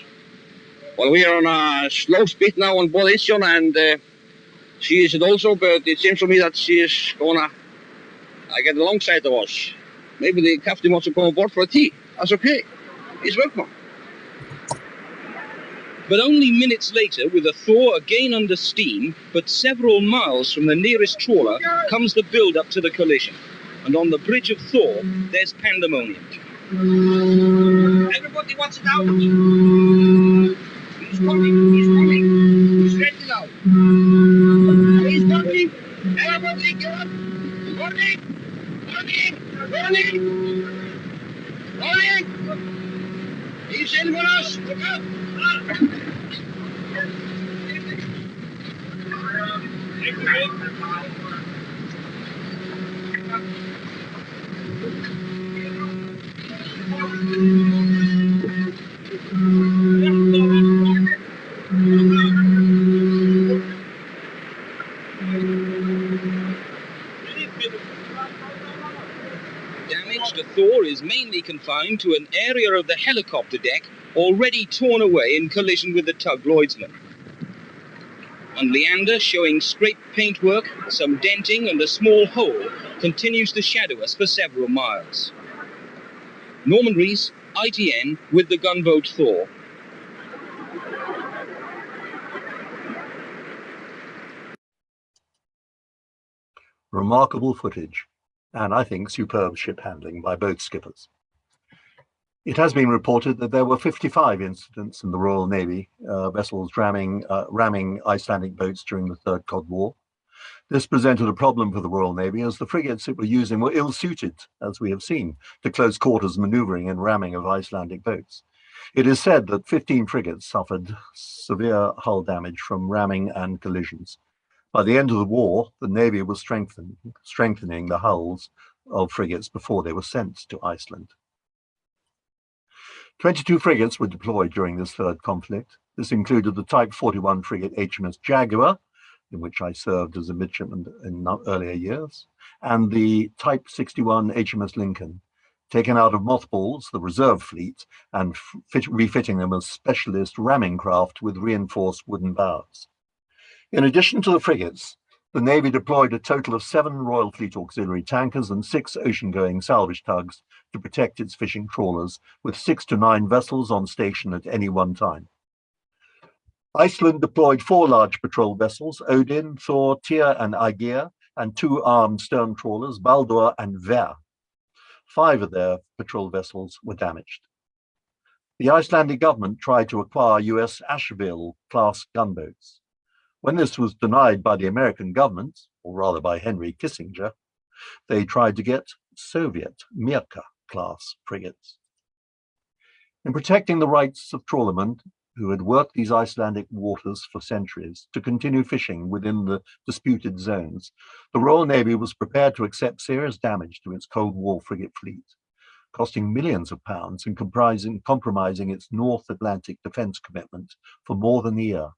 Well, we are on a slow speed now on board Iceland, and she is it also, but it seems to me that she is gonna get alongside of us. Maybe the captain wants to come aboard for a tea. That's okay. He's welcome. But only minutes later, with the Thor again under steam, but several miles from the nearest trawler, comes the build-up to the collision. And on the bridge of Thor, there's pandemonium. Everybody watch it out. He's coming. He's ready now. He's coming. Everybody get up. Running. He's in with us. Look out. Damage to Thor is mainly confined to an area of the helicopter deck already torn away in collision with the tug Lloydsman. And Leander, showing scraped paintwork, some denting and a small hole, continues to shadow us for several miles. Norman Rees, ITN, with the gunboat Thor. Remarkable footage, and I think superb ship handling by both skippers. It has been reported that there were 55 incidents in the Royal Navy, vessels ramming Icelandic boats during the Third Cod War. This presented a problem for the Royal Navy as the frigates it were using were ill-suited, as we have seen, to close quarters manoeuvring and ramming of Icelandic boats. It is said that 15 frigates suffered severe hull damage from ramming and collisions. By the end of the war, the Navy was strengthening the hulls of frigates before they were sent to Iceland. 22 frigates were deployed during this third conflict. This included the Type 41 frigate HMS Jaguar, in which I served as a midshipman in earlier years, and the Type 61 HMS Lincoln, taken out of mothballs, the reserve fleet, and refitting them as specialist ramming craft with reinforced wooden bows. In addition to the frigates, the Navy deployed a total of 7 Royal Fleet auxiliary tankers and 6 ocean-going salvage tugs to protect its fishing trawlers, with 6 to 9 vessels on station at any one time. Iceland deployed 4 large patrol vessels, Odin, Thor, Tyr, and Aegir, and 2 armed stern trawlers, Baldur and Ver. 5 of their patrol vessels were damaged. The Icelandic government tried to acquire US Asheville-class gunboats. When this was denied by the American government, or rather by Henry Kissinger, they tried to get Soviet Mirka-class frigates. In protecting the rights of trawlermen who had worked these Icelandic waters for centuries to continue fishing within the disputed zones, the Royal Navy was prepared to accept serious damage to its Cold War frigate fleet, costing millions of pounds and compromising its North Atlantic defense commitment for more than a year.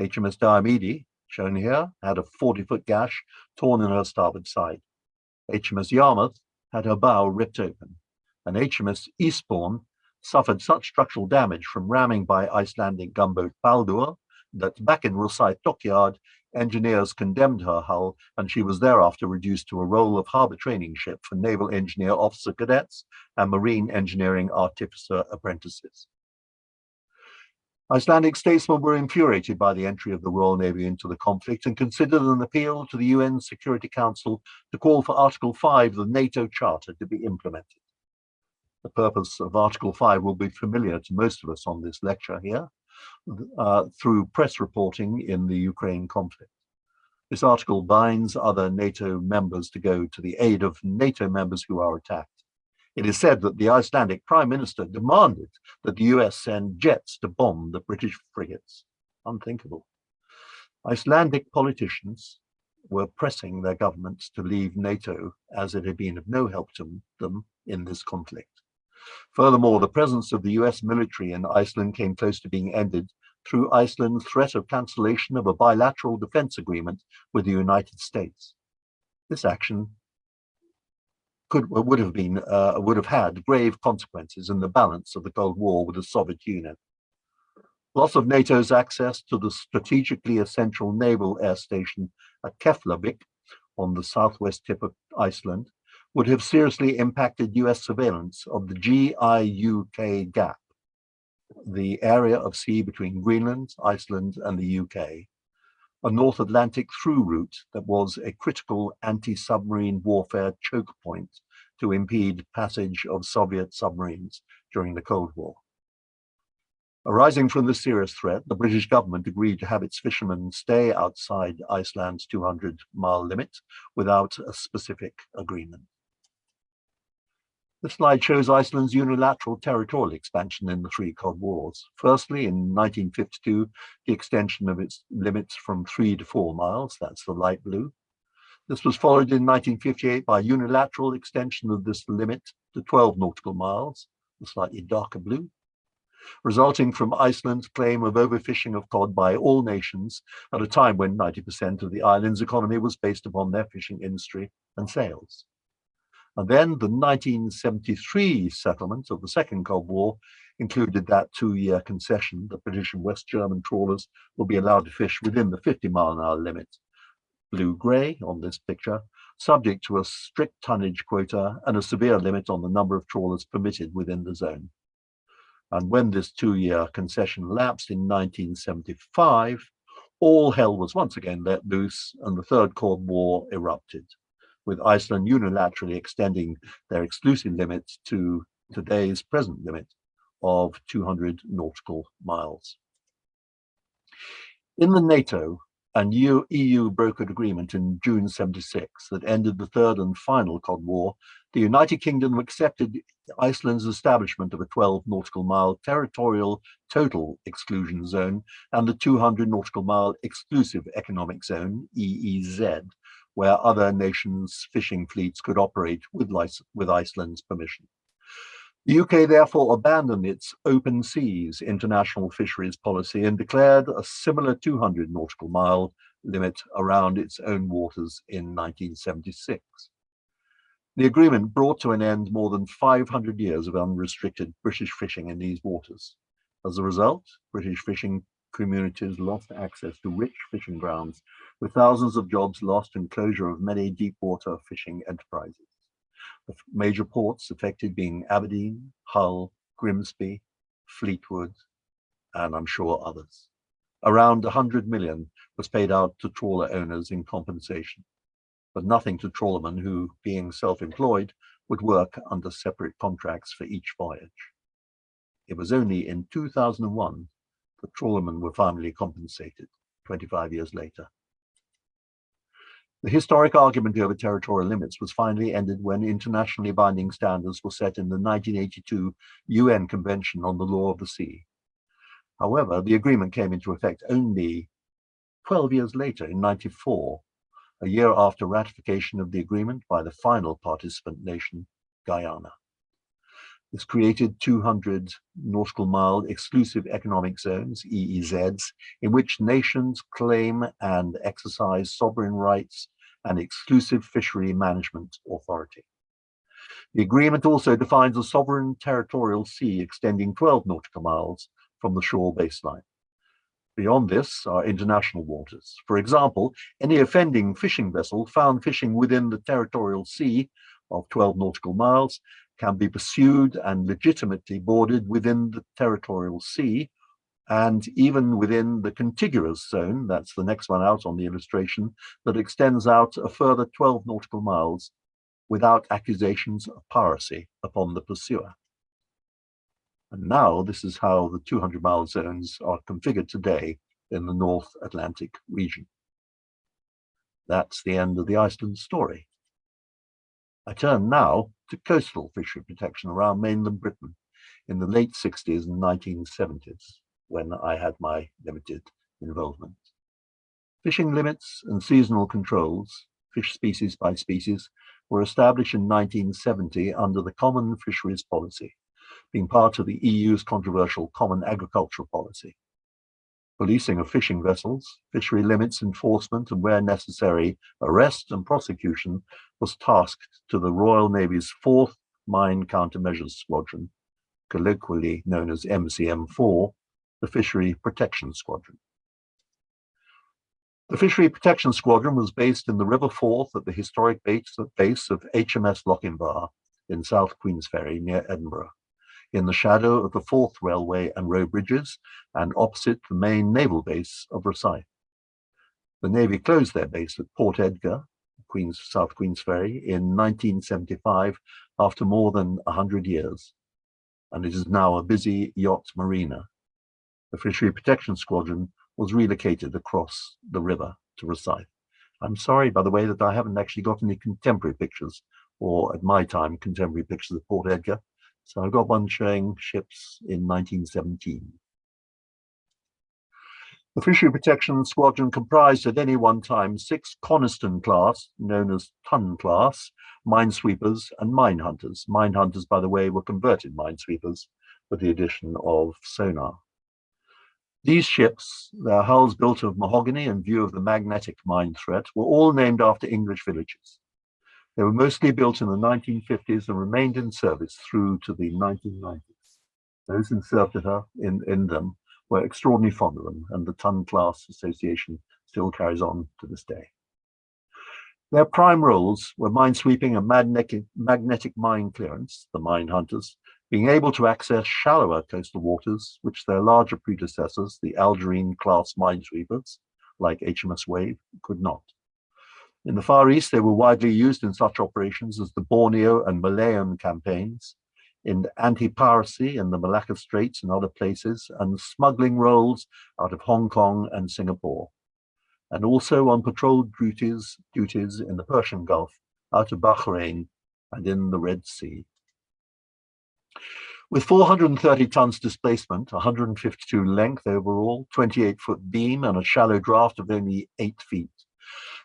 HMS Diomede, shown here, had a 40-foot gash torn in her starboard side. HMS Yarmouth had her bow ripped open, and HMS Eastbourne suffered such structural damage from ramming by Icelandic gunboat Baldur that back in Rosyth dockyard, engineers condemned her hull, and she was thereafter reduced to a role of harbour training ship for naval engineer officer cadets and marine engineering artificer apprentices. Icelandic statesmen were infuriated by the entry of the Royal Navy into the conflict and considered an appeal to the UN Security Council to call for Article 5 of the NATO Charter to be implemented. The purpose of Article 5 will be familiar to most of us on this lecture here through press reporting in the Ukraine conflict. This article binds other NATO members to go to the aid of NATO members who are attacked. It is said that the Icelandic Prime Minister demanded that the US send jets to bomb the British frigates. Unthinkable. Icelandic politicians were pressing their governments to leave NATO as it had been of no help to them in this conflict. Furthermore, the presence of the US military in Iceland came close to being ended through Iceland's threat of cancellation of a bilateral defense agreement with the United States. This action would have had grave consequences in the balance of the Cold War with the Soviet Union. Loss of NATO's access to the strategically essential naval air station at Keflavik on the southwest tip of Iceland would have seriously impacted US surveillance of the GIUK gap, the area of sea between Greenland, Iceland, and the UK, a North Atlantic through route that was a critical anti-submarine warfare choke point to impede passage of Soviet submarines during the Cold War. Arising from this serious threat, the British government agreed to have its fishermen stay outside Iceland's 200-mile limit without a specific agreement. This slide shows Iceland's unilateral territorial expansion in the three Cod Wars. Firstly, in 1952, the extension of its limits from 3 to 4 miles, that's the light blue. This was followed in 1958 by a unilateral extension of this limit to 12 nautical miles, the slightly darker blue, resulting from Iceland's claim of overfishing of cod by all nations at a time when 90% of the island's economy was based upon their fishing industry and sales. And then the 1973 settlement of the Second Cod War included that 2-year concession that British and West German trawlers will be allowed to fish within the 50-mile-an-hour limit, blue-grey on this picture, subject to a strict tonnage quota and a severe limit on the number of trawlers permitted within the zone. And when this 2-year concession lapsed in 1975, all hell was once again let loose and the Third Cod War erupted, with Iceland unilaterally extending their exclusive limits to today's present limit of 200 nautical miles. In the NATO and EU brokered agreement in June 76 that ended the third and final Cod War, the United Kingdom accepted Iceland's establishment of a 12 nautical mile territorial total exclusion zone and the 200 nautical mile exclusive economic zone, EEZ, where other nations' fishing fleets could operate with Iceland's permission. The UK therefore abandoned its open seas international fisheries policy and declared a similar 200 nautical mile limit around its own waters in 1976. The agreement brought to an end more than 500 years of unrestricted British fishing in these waters. As a result, British fishing communities lost access to rich fishing grounds, with thousands of jobs lost and closure of many deep water fishing enterprises. The major ports affected being Aberdeen, Hull, Grimsby, Fleetwood, and I'm sure others. Around 100 million was paid out to trawler owners in compensation, but nothing to trawlermen who, being self-employed, would work under separate contracts for each voyage. It was only in 2001 that trawlermen were finally compensated, 25 years later. The historic argument over territorial limits was finally ended when internationally binding standards were set in the 1982 UN Convention on the Law of the Sea. However, the agreement came into effect only 12 years later, in 1994, a year after ratification of the agreement by the final participant nation, Guyana. This created 200 nautical mile exclusive economic zones, EEZs, in which nations claim and exercise sovereign rights and exclusive fishery management authority. The agreement also defines a sovereign territorial sea extending 12 nautical miles from the shore baseline. Beyond this are international waters. For example, any offending fishing vessel found fishing within the territorial sea of 12 nautical miles can be pursued and legitimately boarded within the territorial sea, and even within the contiguous zone, that's the next one out on the illustration, that extends out a further 12 nautical miles without accusations of piracy upon the pursuer. And now this is how the 200-mile zones are configured today in the North Atlantic region. That's the end of the Iceland story. I turn now to coastal fishery protection around mainland Britain in the late 60s and 1970s, when I had my limited involvement. Fishing limits and seasonal controls, fish species by species, were established in 1970 under the Common Fisheries Policy, being part of the EU's controversial Common Agricultural Policy. Policing of fishing vessels, fishery limits enforcement, and where necessary, arrest and prosecution was tasked to the Royal Navy's 4th Mine Countermeasures Squadron, colloquially known as MCM4, the Fishery Protection Squadron. The Fishery Protection Squadron was based in the River Forth at the historic base of HMS Lochinvar in South Queensferry near Edinburgh, in the shadow of the Forth Railway and row bridges and opposite the main naval base of Rosyth. The Navy closed their base at Port Edgar, South Queensferry, in 1975 after more than 100 years, and it is now a busy yacht marina. The Fishery Protection Squadron was relocated across the river to Rosyth. I'm sorry, by the way, that I haven't actually got any contemporary pictures, or at my time, contemporary pictures of Port Edgar. So I've got one showing ships in 1917. The Fishery Protection Squadron comprised at any one time 6 Coniston class, known as Ton class, minesweepers and minehunters. Minehunters, by the way, were converted minesweepers with the addition of sonar. These ships, their hulls built of mahogany in view of the magnetic mine threat, were all named after English villages. They were mostly built in the 1950s and remained in service through to the 1990s. Those in service in them were extraordinarily fond of them, and the Ton Class Association still carries on to this day. Their prime roles were minesweeping and magnetic mine clearance, the mine hunters, being able to access shallower coastal waters, which their larger predecessors, the Algerine-class minesweepers, like HMS Wave, could not. In the Far East, they were widely used in such operations as the Borneo and Malayan campaigns, in anti-piracy in the Malacca Straits and other places, and smuggling roles out of Hong Kong and Singapore, and also on patrol duties in the Persian Gulf, out of Bahrain, and in the Red Sea. With 430 tons displacement, 152 length overall, 28-foot beam, and a shallow draft of only 8 feet,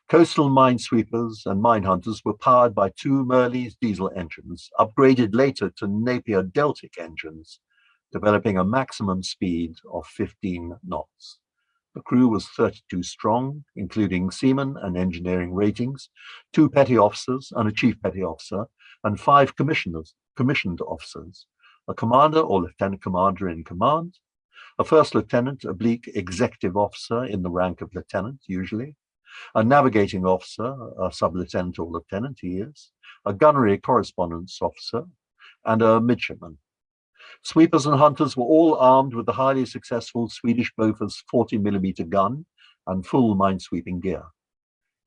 coastal minesweepers and minehunters were powered by 2 Merley's diesel engines, upgraded later to Napier Deltic engines, developing a maximum speed of 15 knots. The crew was 32 strong, including seamen and engineering ratings, 2 petty officers and a chief petty officer, and 5 commissioned officers, a commander or lieutenant commander in command, a first lieutenant / executive officer in the rank of lieutenant, usually, a navigating officer, a sub-lieutenant or lieutenant he is, a gunnery correspondence officer, and a midshipman. Sweepers and hunters were all armed with the highly successful Swedish Bofors 40mm gun and full minesweeping gear.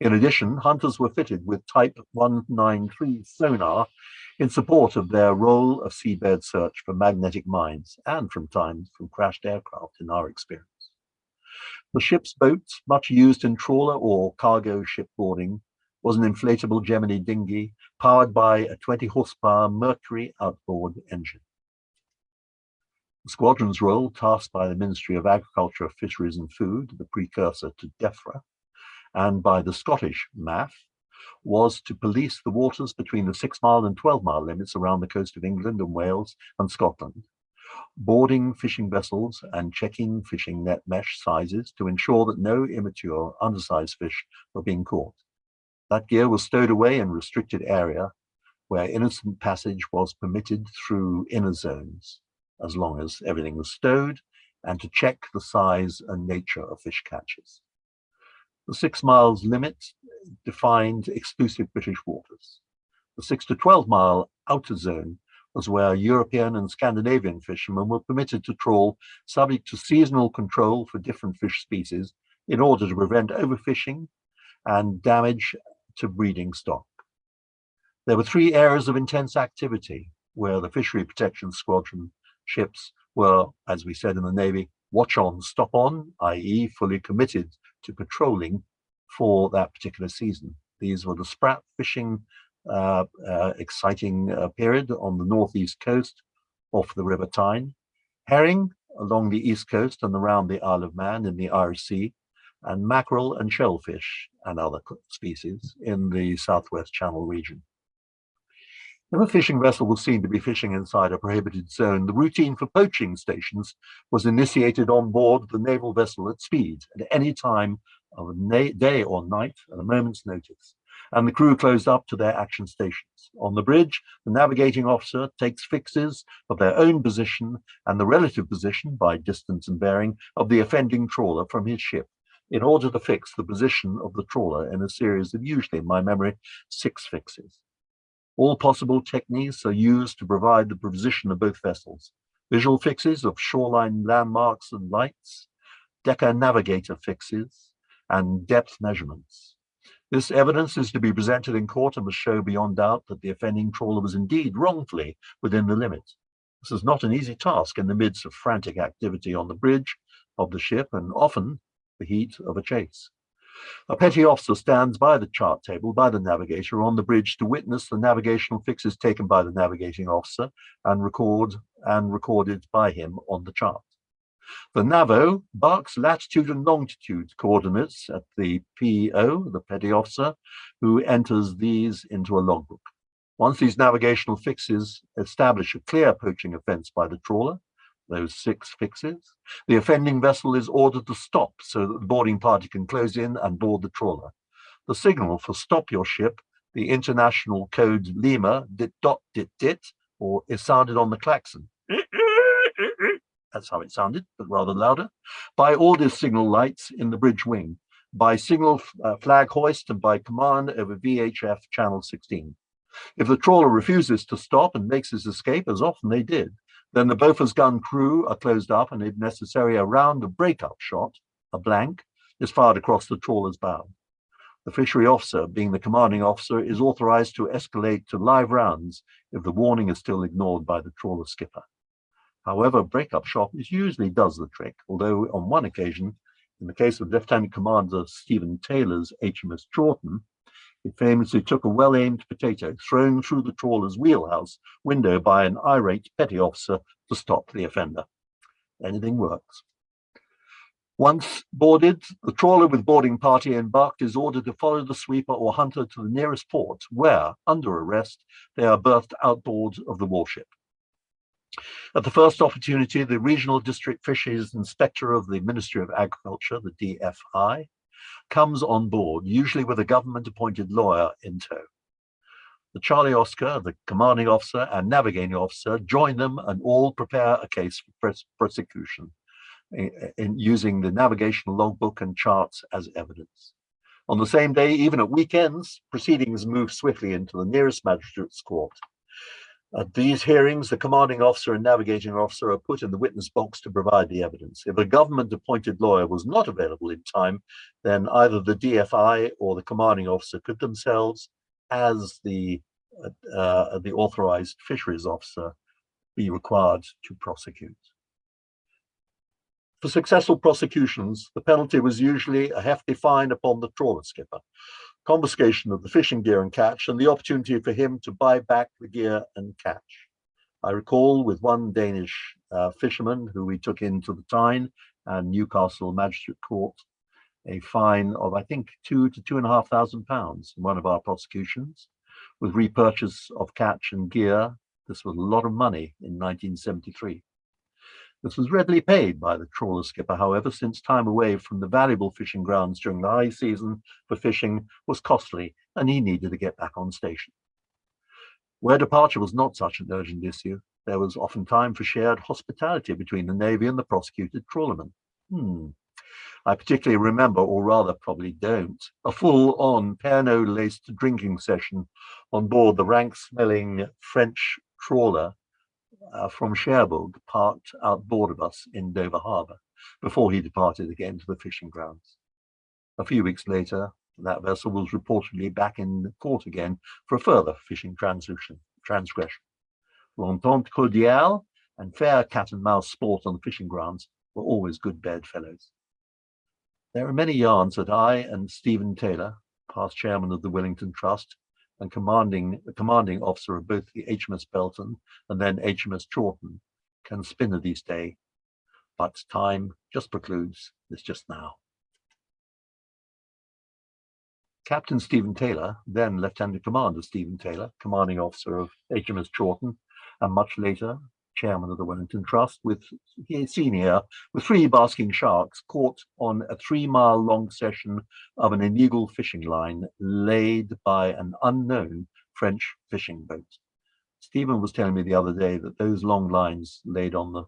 In addition, hunters were fitted with Type 193 sonar in support of their role of seabed search for magnetic mines and from crashed aircraft in our experience. The ship's boat, much used in trawler or cargo shipboarding, was an inflatable Gemini dinghy powered by a 20-horsepower Mercury outboard engine. The squadron's role, tasked by the Ministry of Agriculture, Fisheries and Food, the precursor to DEFRA, and by the Scottish MAF, was to police the waters between the 6-mile and 12-mile limits around the coast of England and Wales and Scotland, boarding fishing vessels and checking fishing net mesh sizes to ensure that no immature, undersized fish were being caught. That gear was stowed away in restricted area where innocent passage was permitted through inner zones, as long as everything was stowed, and to check the size and nature of fish catches. The 6 miles limit defined exclusive British waters. The 6 to 12 mile outer zone was where European and Scandinavian fishermen were permitted to trawl, subject to seasonal control for different fish species, in order to prevent overfishing and damage to breeding stock. There were 3 areas of intense activity where the Fishery Protection Squadron ships were, as we said in the Navy, watch on, stop on, i.e. fully committed to patrolling for that particular season. These were the sprat fishing exciting period on the northeast coast off the River Tyne, herring along the east coast and around the Isle of Man in the Irish Sea, and mackerel and shellfish and other species in the southwest Channel region. If a fishing vessel was seen to be fishing inside a prohibited zone, the routine for poaching stations was initiated on board the naval vessel at speed at any time of day or night at a moment's notice, and the crew closed up to their action stations. On the bridge, the navigating officer takes fixes of their own position and the relative position, by distance and bearing, of the offending trawler from his ship, in order to fix the position of the trawler in a series of, usually in my memory, 6 fixes. All possible techniques are used to provide the position of both vessels: visual fixes of shoreline landmarks and lights, decker navigator fixes, and depth measurements. This evidence is to be presented in court and must show beyond doubt that the offending trawler was indeed wrongfully within the limit. This is not an easy task in the midst of frantic activity on the bridge of the ship and often the heat of a chase. A petty officer stands by the chart table, by the navigator on the bridge, to witness the navigational fixes taken by the navigating officer and recorded by him on the chart. The NAVO barks latitude and longitude coordinates at the PO, the petty officer, who enters these into a logbook. Once these navigational fixes establish a clear poaching offence by the trawler, those 6 fixes, the offending vessel is ordered to stop so that the boarding party can close in and board the trawler. The signal for stop your ship, the international code Lima, dit dot dit dit, or is sounded on the klaxon. That's how it sounded, but rather louder, by order signal lights in the bridge wing, by signal flag hoist, and by command over VHF channel 16. If the trawler refuses to stop and makes his escape, as often they did, then the Bofors gun crew are closed up, and if necessary, a round of break-up shot, a blank, is fired across the trawler's bow. The fishery officer, being the commanding officer, is authorized to escalate to live rounds if the warning is still ignored by the trawler skipper. However, break-up shot usually does the trick, although on one occasion, in the case of Lieutenant Commander Stephen Taylor's HMS Chawton, it famously took a well-aimed potato thrown through the trawler's wheelhouse window by an irate petty officer to stop the offender. Anything works. Once boarded, the trawler with boarding party embarked is ordered to follow the sweeper or hunter to the nearest port, where, under arrest, they are berthed outboard of the warship. At the first opportunity, the Regional District Fisheries Inspector of the Ministry of Agriculture, the DFI, comes on board, usually with a government-appointed lawyer in tow. The Charlie Oscar, the commanding officer and navigating officer, join them and all prepare a case for prosecution in using the navigational logbook and charts as evidence. On the same day, even at weekends, proceedings move swiftly into the nearest magistrate's court. At these hearings, the commanding officer and navigating officer are put in the witness box to provide the evidence. If a government-appointed lawyer was not available in time, then either the DFI or the commanding officer could themselves, as the authorized fisheries officer, be required to prosecute. For successful prosecutions, the penalty was usually a hefty fine upon the trawler skipper, confiscation of the fishing gear and catch, and the opportunity for him to buy back the gear and catch. I recall with one Danish fisherman who we took into the Tyne and Newcastle Magistrate Court, a fine of, I think, £2,000 to £2,500 in one of our prosecutions, with repurchase of catch and gear. This was a lot of money in 1973. This was readily paid by the trawler skipper, however, since time away from the valuable fishing grounds during the high season for fishing was costly, and he needed to get back on station. Where departure was not such an urgent issue, there was often time for shared hospitality between the Navy and the prosecuted trawlermen. I particularly remember, or rather probably don't, a full-on piano-laced drinking session on board the rank-smelling French trawler from Cherbourg, parked outboard of us in Dover Harbour, before he departed again to the fishing grounds. A few weeks later, that vessel was reportedly back in port again for a further fishing transgression. L'entente cordiale and fair cat-and-mouse sport on the fishing grounds were always good bedfellows. There are many yarns that I and Stephen Taylor, past chairman of the Wellington Trust and commanding officer of both the HMS Belton and then HMS Chawton, can spin of these days, but time just precludes this just now. Captain Stephen Taylor, then Lieutenant Commander Stephen Taylor, commanding officer of HMS Chawton, and much later chairman of the Wellington Trust, with senior, with 3 basking sharks caught on a 3-mile-long session of an illegal fishing line laid by an unknown French fishing boat. Stephen was telling me the other day that those long lines laid on the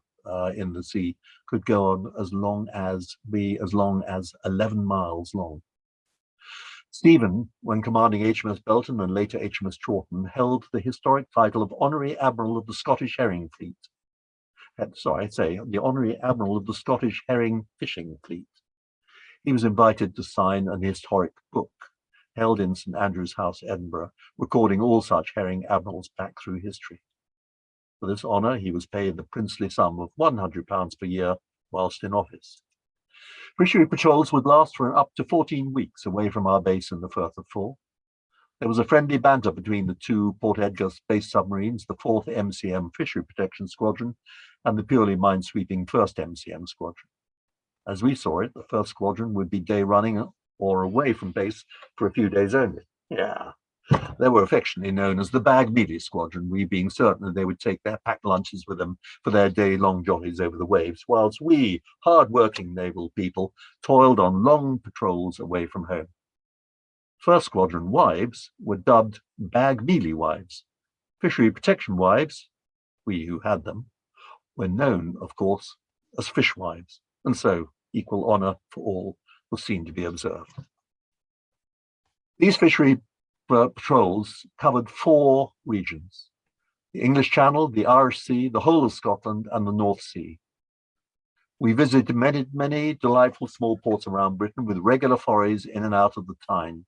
in the sea could go on as long as 11 miles long. Stephen, when commanding HMS Belton and later HMS Chawton, held the historic title of Honorary Admiral of the Scottish Herring Fleet. The Honorary Admiral of the Scottish Herring Fishing Fleet. He was invited to sign an historic book held in St Andrew's House, Edinburgh, recording all such herring admirals back through history. For this honour, he was paid the princely sum of £100 per year whilst in office. Fishery patrols would last for up to 14 weeks away from our base in the Firth of Forth. There was a friendly banter between the 2 Port Edgar-based submarines, the 4th MCM Fishery Protection Squadron and the purely minesweeping 1st MCM Squadron. As we saw it, the 1st Squadron would be day running or away from base for a few days only. They were affectionately known as the Bag Mealy Squadron, we being certain that they would take their packed lunches with them for their day-long jollies over the waves, whilst we, hard-working naval people, toiled on long patrols away from home. 1st Squadron wives were dubbed Bag Mealy wives. Fishery protection wives, we who had them, were known, of course, as fishwives, and so equal honour for all was seen to be observed. These fishery patrols covered 4 regions: the English Channel, the Irish Sea, the whole of Scotland, and the North Sea. We visited many delightful small ports around Britain with regular forays in and out of the Tyne.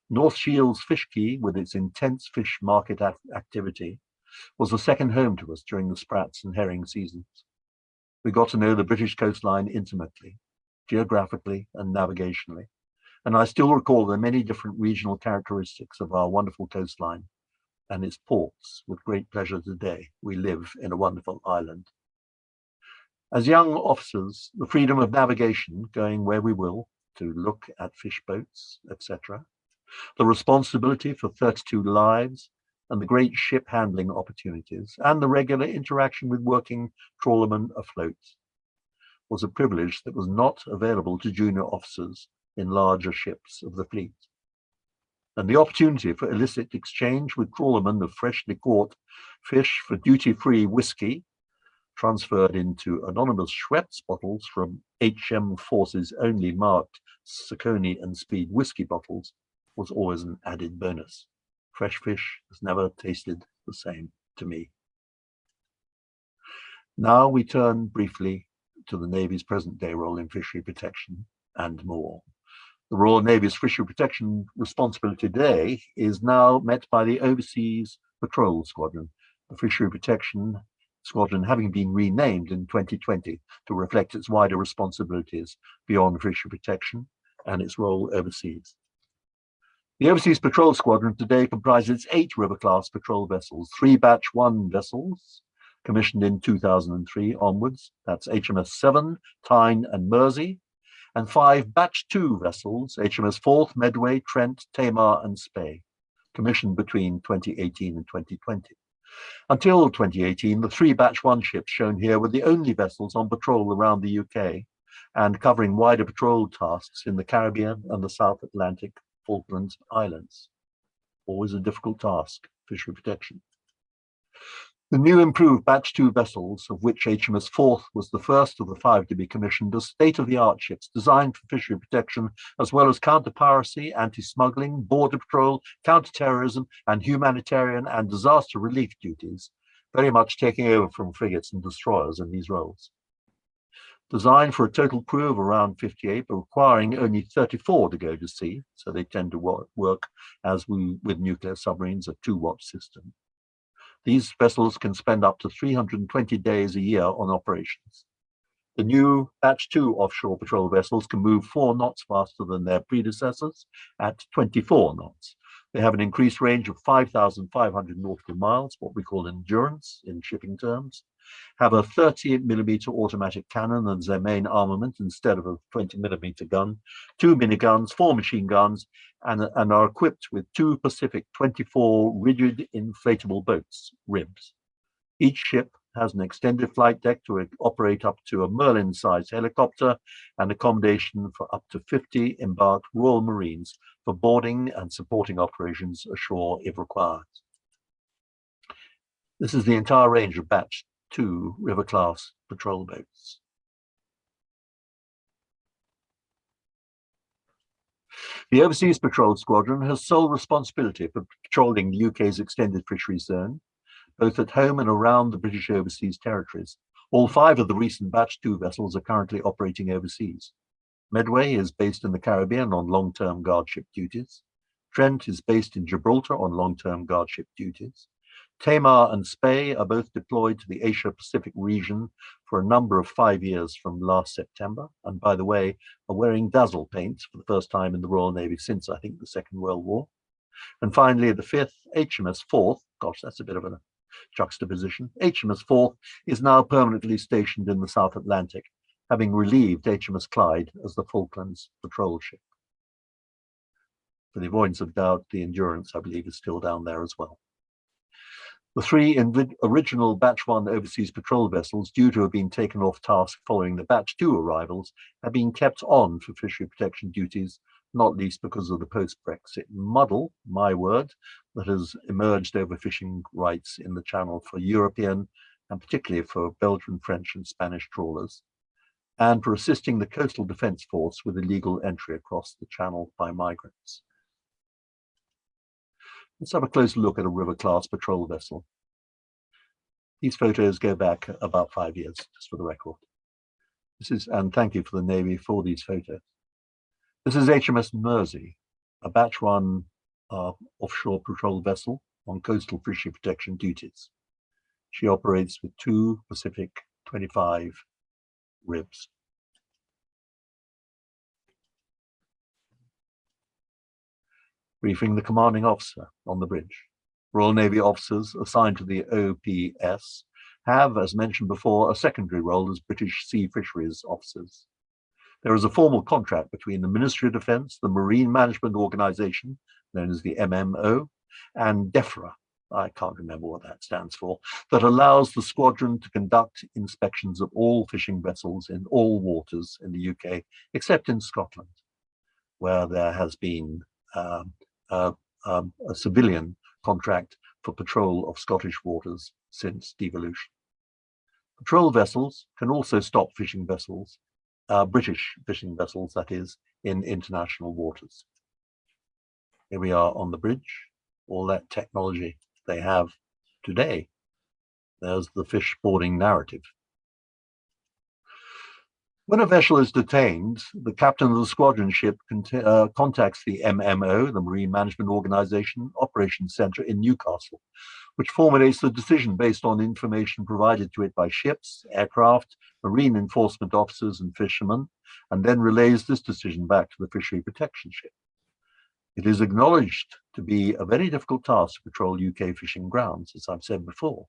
North Shields Fish Quay, with its intense fish market activity, was a second home to us during the sprats and herring seasons. We got to know the British coastline intimately, geographically and navigationally, and I still recall the many different regional characteristics of our wonderful coastline and its ports with great pleasure today. We live in a wonderful island. As young officers, the freedom of navigation, going where we will, to look at fish boats, etc., the responsibility for 32 lives, and the great ship handling opportunities, and the regular interaction with working trawlermen afloat, was a privilege that was not available to junior officers in larger ships of the fleet. And the opportunity for illicit exchange with trawlermen of freshly caught fish for duty-free whiskey, transferred into anonymous Schweppes bottles from HM Force's only marked Saucony and Speed whiskey bottles, was always an added bonus. Fresh fish has never tasted the same to me. Now we turn briefly to the Navy's present-day role in fishery protection and more. The Royal Navy's fishery protection responsibility today is now met by the Overseas Patrol Squadron, the Fishery Protection Squadron having been renamed in 2020 to reflect its wider responsibilities beyond fishery protection and its role overseas. The Overseas Patrol Squadron today comprises 8 river-class patrol vessels, 3 Batch 1 vessels, commissioned in 2003 onwards, that's HMS Severn, Tyne and Mersey, and 5 Batch 2 vessels, HMS Forth, Medway, Trent, Tamar and Spey, commissioned between 2018 and 2020. Until 2018, the 3 Batch 1 ships shown here were the only vessels on patrol around the UK and covering wider patrol tasks in the Caribbean and the South Atlantic Falkland Islands. Always a difficult task, fishery protection. The new improved Batch 2 vessels, of which HMS Forth was the first of the 5 to be commissioned, are state-of-the-art ships designed for fishery protection, as well as counter-piracy, anti-smuggling, border patrol, counter-terrorism, and humanitarian and disaster relief duties, very much taking over from frigates and destroyers in these roles. Designed for a total crew of around 58, but requiring only 34 to go to sea, so they tend to work as with nuclear submarines, a 2-watch system. These vessels can spend up to 320 days a year on operations. The new Batch 2 offshore patrol vessels can move 4 knots faster than their predecessors at 24 knots. They have an increased range of 5,500 nautical miles, what we call endurance in shipping terms, have a 30mm automatic cannon as their main armament instead of a 20mm gun, 2 miniguns, 4 machine guns, and are equipped with 2 Pacific 24 rigid inflatable boats, RIBs. Each ship has an extended flight deck to operate up to a Merlin-sized helicopter and accommodation for up to 50 embarked Royal Marines for boarding and supporting operations ashore if required. This is the entire range of Batch 2 river-class patrol boats. The Overseas Patrol Squadron has sole responsibility for patrolling the UK's extended fisheries zone, both at home and around the British overseas territories. All 5 of the recent Batch 2 vessels are currently operating overseas. Medway is based in the Caribbean on long-term guardship duties. Trent is based in Gibraltar on long-term guardship duties. Tamar and Spey are both deployed to the Asia-Pacific region for a number of 5 years from last September, and by the way, are wearing dazzle paint for the first time in the Royal Navy since, I think, the Second World War. And finally, the 5th, HMS Forth, gosh, that's a bit of a juxtaposition. HMS Forth is now permanently stationed in the South Atlantic, having relieved HMS Clyde as the Falklands patrol ship. For the avoidance of doubt, the Endurance, I believe, is still down there as well. The 3 original Batch 1 overseas patrol vessels, due to have been taken off task following the Batch 2 arrivals, have been kept on for fishery protection duties, not least because of the post-Brexit muddle, my word, that has emerged over fishing rights in the Channel for European, and particularly for Belgian, French and Spanish trawlers, and for assisting the Coastal Defence Force with illegal entry across the Channel by migrants. Let's have a closer look at a river-class patrol vessel. These photos go back about 5 years, just for the record. And thank you for the Navy for these photos. This is HMS Mersey, a Batch 1 offshore patrol vessel on coastal fishery protection duties. She operates with 2 Pacific 25 RIBs. Briefing the commanding officer on the bridge. Royal Navy officers assigned to the OPS have, as mentioned before, a secondary role as British Sea Fisheries officers. There is a formal contract between the Ministry of Defence, the Marine Management Organisation, known as the MMO, and DEFRA, I can't remember what that stands for, that allows the squadron to conduct inspections of all fishing vessels in all waters in the UK, except in Scotland, where there has been a civilian contract for patrol of Scottish waters since devolution. Patrol vessels can also stop fishing vessels, British fishing vessels, that is, in international waters. Here we are on the bridge, all that technology they have today. There's the fish boarding narrative. When a vessel is detained, the captain of the squadron ship contacts the MMO, the Marine Management Organisation, Operations Centre in Newcastle, which formulates the decision based on information provided to it by ships, aircraft, marine enforcement officers and fishermen, and then relays this decision back to the fishery protection ship. It is acknowledged to be a very difficult task to patrol UK fishing grounds, as I've said before.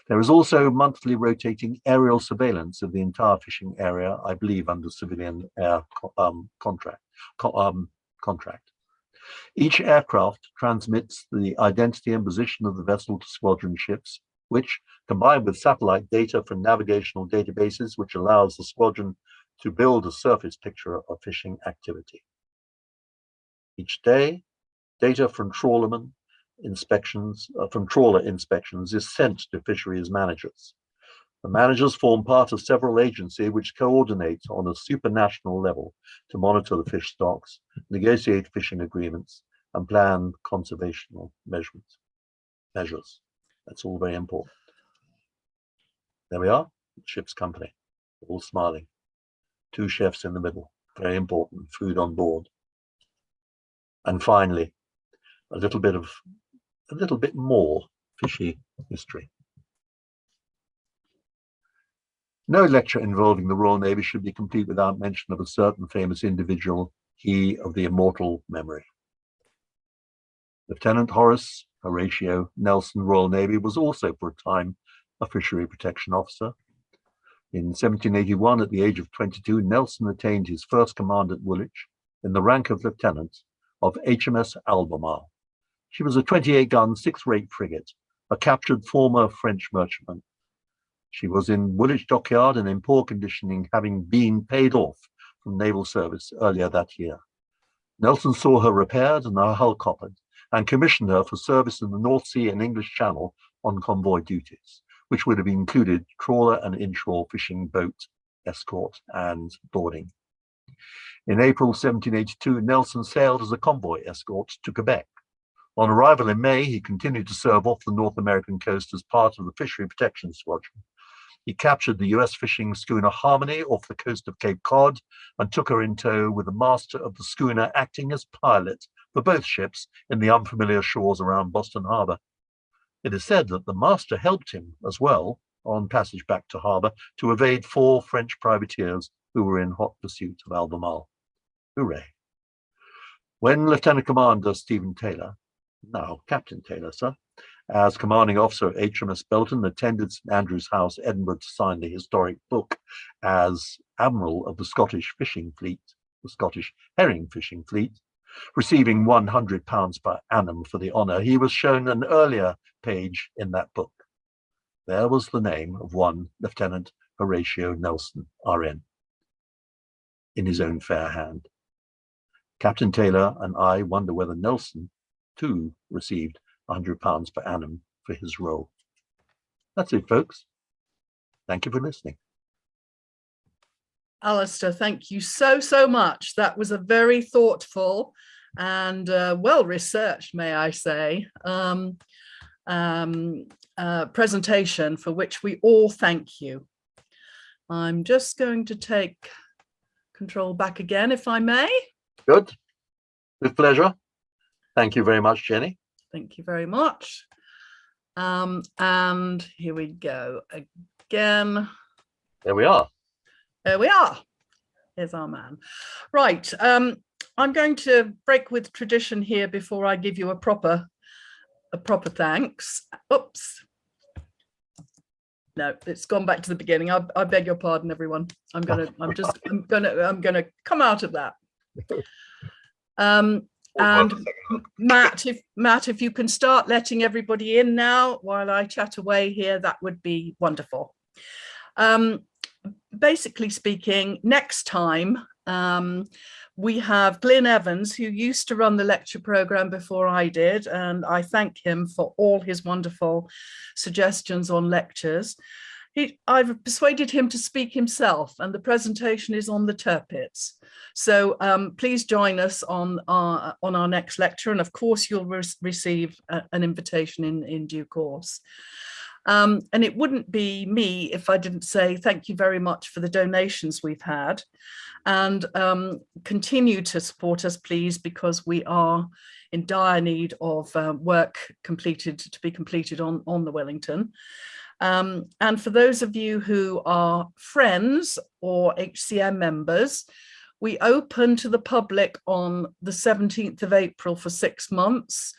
There is also monthly rotating aerial surveillance of the entire fishing area, I believe under civilian air contract. Each aircraft transmits the identity and position of the vessel to squadron ships, which, combined with satellite data from navigational databases, which allows the squadron to build a surface picture of fishing activity. Each day, Data from trawler inspections is sent to fisheries managers. The managers form part of several agencies which coordinate on a supranational level to monitor the fish stocks, negotiate fishing agreements, and plan conservational measures. That's all very important. There we are, ship's company, all smiling. 2 chefs in the middle, very important, food on board. And finally, a little bit more fishy history. No lecture involving the Royal Navy should be complete without mention of a certain famous individual, he of the immortal memory. Lieutenant Horatio Nelson, Royal Navy, was also for a time a fishery protection officer. In 1781, at the age of 22, Nelson attained his first command at Woolwich in the rank of lieutenant of HMS Albemarle. She was a 28-gun, 6-rate frigate, a captured former French merchantman. She was in Woolwich Dockyard and in poor condition, having been paid off from naval service earlier that year. Nelson saw her repaired and her hull coppered and commissioned her for service in the North Sea and English Channel on convoy duties, which would have included trawler and inshore fishing boat escort and boarding. In April 1782, Nelson sailed as a convoy escort to Quebec. On arrival in May, he continued to serve off the North American coast as part of the Fishery Protection Squadron. He captured the US fishing schooner Harmony off the coast of Cape Cod and took her in tow, with the master of the schooner acting as pilot for both ships in the unfamiliar shores around Boston Harbor. It is said that the master helped him as well on passage back to harbor to evade 4 French privateers who were in hot pursuit of Albemarle. Hooray. When Lieutenant Commander Stephen Taylor, now Captain Taylor, sir, as commanding officer of HMS Belton, attended St Andrew's House, Edinburgh, to sign the historic book as Admiral of the Scottish Fishing Fleet, the Scottish Herring Fishing Fleet, receiving £100 per annum for the honour, he was shown an earlier page in that book. There was the name of one Lieutenant Horatio Nelson, RN, in his own fair hand. Captain Taylor and I wonder whether Nelson, too, received £100 per annum for his role. That's it, folks. Thank you for listening. Alastair, thank you so much. That was a very thoughtful and well-researched, may I say, presentation, for which we all thank you. I'm just going to take control back again, if I may. Good. With pleasure. Thank you very much, Jenny. Thank you very much. And here we go again. There we are. There we are. Here's our man. Right. I'm going to break with tradition here before I give you a proper thanks. Oops. No, it's gone back to the beginning. I beg your pardon, everyone. I'm gonna come out of that. And Matt, if you can start letting everybody in now while I chat away here, that would be wonderful. Basically speaking, next time we have Glyn Evans, who used to run the lecture program before I did, and I thank him for all his wonderful suggestions on lectures. I've persuaded him to speak himself, and the presentation is on the turpits. So please join us on our next lecture, and of course you'll receive an invitation in due course. And it wouldn't be me if I didn't say thank you very much for the donations we've had, and continue to support us, please, because we are in dire need of work to be completed on the Wellington. And for those of you who are friends or HCM members, we open to the public on the 17th of April for 6 months,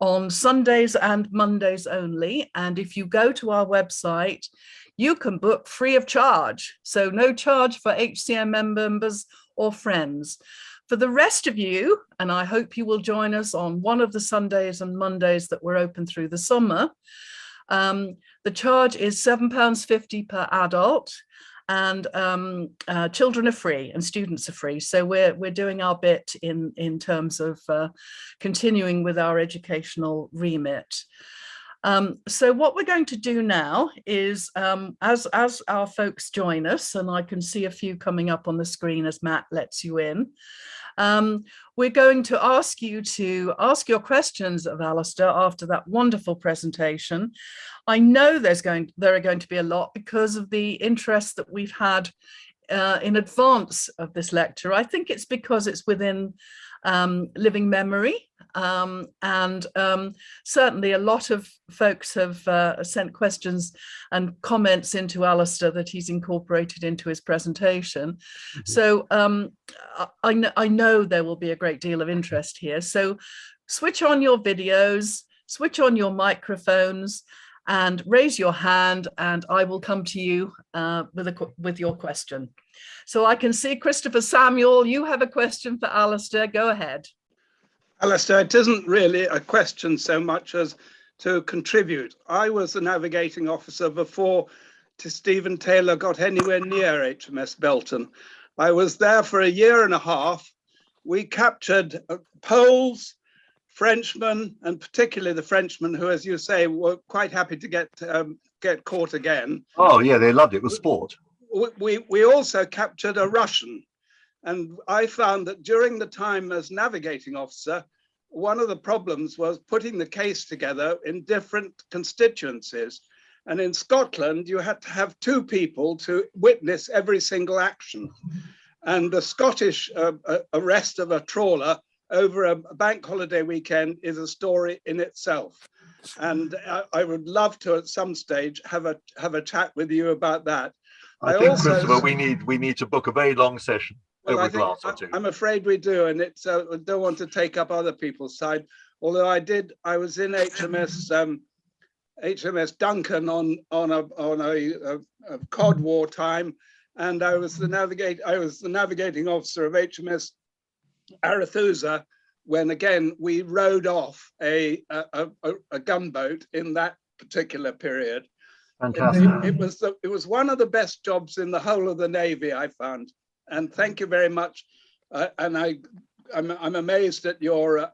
on Sundays and Mondays only. And if you go to our website, you can book free of charge. So no charge for HCM members or friends. For the rest of you, and I hope you will join us on one of the Sundays and Mondays that we're open through the summer, the charge is £7.50 per adult, and children are free and students are free. So we're doing our bit in terms of continuing with our educational remit. So what we're going to do now is, as our folks join us, and I can see a few coming up on the screen as Matt lets you in, we're going to ask you to ask your questions of Alastair after that wonderful presentation. I know there are going to be a lot because of the interest that we've had in advance of this lecture. I think it's because it's within living memory, and certainly a lot of folks have sent questions and comments into Alastair that he's incorporated into his presentation. Mm-hmm. So I know there will be a great deal of interest here. So switch on your videos, switch on your microphones, and raise your hand, and I will come to you with your question. So I can see Christopher Samuel, you have a question for Alastair. Go ahead. Alastair, it isn't really a question so much as to contribute. I was the navigating officer before Stephen Taylor got anywhere near HMS Belton. I was there for a year and a half. We captured Poles, Frenchmen, and particularly the Frenchmen, who, as you say, were quite happy to get caught again. Oh yeah, they loved it. It was sport. We also captured a Russian. And I found that during the time as navigating officer, one of the problems was putting the case together in different constituencies. And in Scotland, you had to have two people to witness every single action. And the Scottish arrest of a trawler over a bank holiday weekend is a story in itself. And I would love to, at some stage, have a chat with you about that. I think, Christopher, we need to book a very long session. Well, I'm afraid we do, and it's I don't want to take up other people's side. Although I was in HMS Duncan on a Cod War time, and I was the navigating officer of HMS Arethusa when again we rowed off a gunboat in that particular period. Fantastic. It was one of the best jobs in the whole of the Navy, I found. And thank you very much. And I'm amazed at your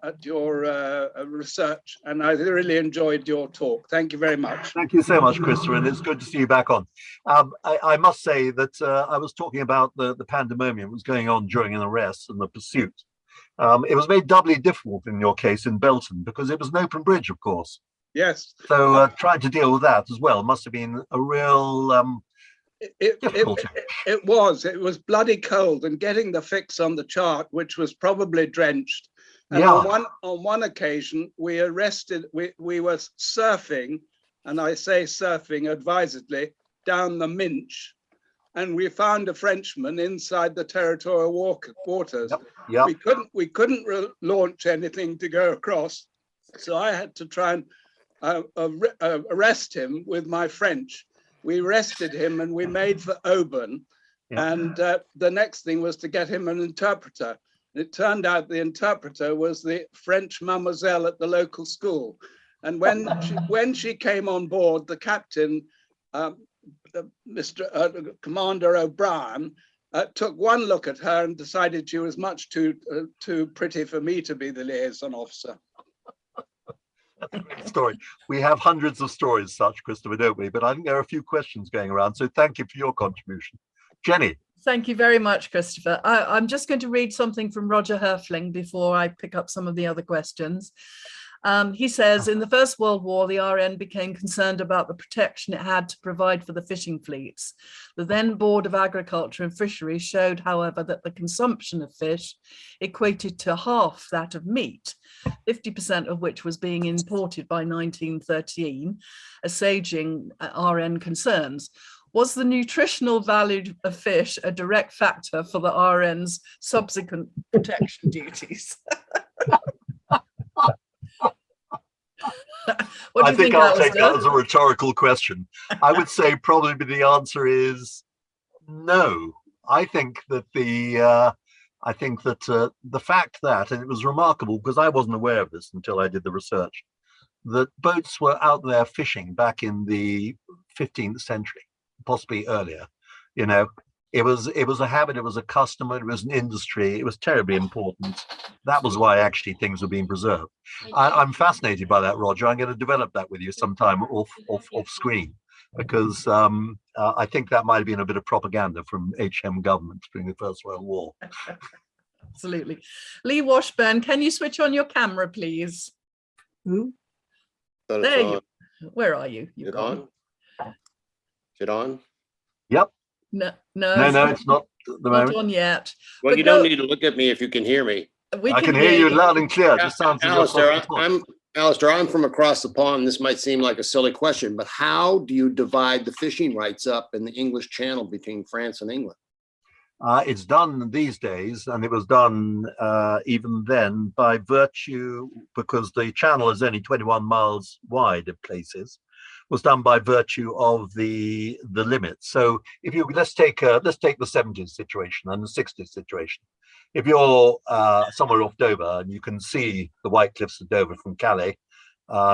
research, and I really enjoyed your talk. Thank you very much. Thank you so much, Christopher, and it's good to see you back on. I must say that I was talking about the pandemonium that was going on during an arrest and the pursuit. It was made doubly difficult in your case in Belton because it was an open bridge, of course. Yes. So trying to deal with that as well must have been a real difficulty. It was bloody cold, and getting the fix on the chart, which was probably drenched. And yeah. on one occasion, we were surfing, and I say surfing advisedly, down the Minch, and we found a Frenchman inside the territorial waters. Yep. We couldn't launch anything to go across, so I had to try and arrest him with my French. We arrested him and we made for Oban. Yeah. And the next thing was to get him an interpreter. It turned out the interpreter was the French mademoiselle at the local school. And when she came on board, the captain, Commander O'Brien, took one look at her and decided she was much too pretty for me to be the liaison officer. That's a great story. We have hundreds of stories such, Christopher, don't we? But I think there are a few questions going around. So thank you for your contribution. Jenny. Thank you very much, Christopher. I'm just going to read something from Roger Herfling before I pick up some of the other questions. He says, in the First World War, the RN became concerned about the protection it had to provide for the fishing fleets. The then Board of Agriculture and Fishery showed, however, that the consumption of fish equated to half that of meat, 50% of which was being imported by 1913, assuaging RN concerns. Was the nutritional value of fish a direct factor for the RN's subsequent protection duties? I think I'll take that as a rhetorical question. I would say probably the answer is no. I think that the fact that, and it was remarkable because I wasn't aware of this until I did the research, that boats were out there fishing back in the 15th century, possibly earlier, You know, it was a habit, it was a custom, it was an industry, it was terribly important. That was why actually things were being preserved. I'm fascinated by that, Roger. I'm going to develop that with you sometime off screen, because I think that might have been a bit of propaganda from HM government during the First World War. Absolutely. Lee Washburn, can you switch on your camera, please? There you. Where are you? You've gone. Is it on? Yep. No, it's not at the not moment. on yet. Well, But you don't need to look at me if you can hear me. We I can hear you loud and clear. It just sounds Alastair, Alastair, I'm from across the pond. This might seem like a silly question, but how do you divide the fishing rights up in the English Channel between France and England? It's done these days, and it was done even then by virtue, because the channel is only 21 miles wide at places, was done by virtue of the limits. So if you let's take the 70s situation and the 60s situation. If you're somewhere off Dover and you can see the White Cliffs of Dover from Calais,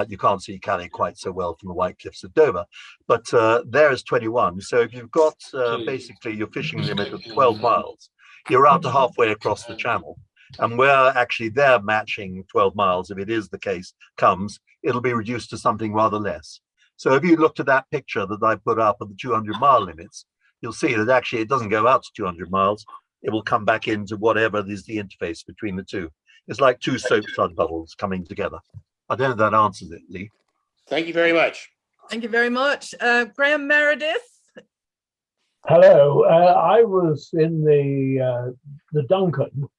you can't see Calais quite so well from the White Cliffs of Dover, but there is 21. So if you've got basically your fishing limit of 12 miles, you're out to halfway across the channel. And where actually they're matching 12 miles, if it is the case, it'll be reduced to something rather less. So if you looked at that picture that I put up of the 200-mile limits, you'll see that actually it doesn't go out to 200 miles. It will come back into whatever is the interface between the two. It's like two soap sud bubbles coming together. I don't know if that answers it, Lee. Thank you very much. Thank you very much. Graham Meredith. Hello, I was in the Duncan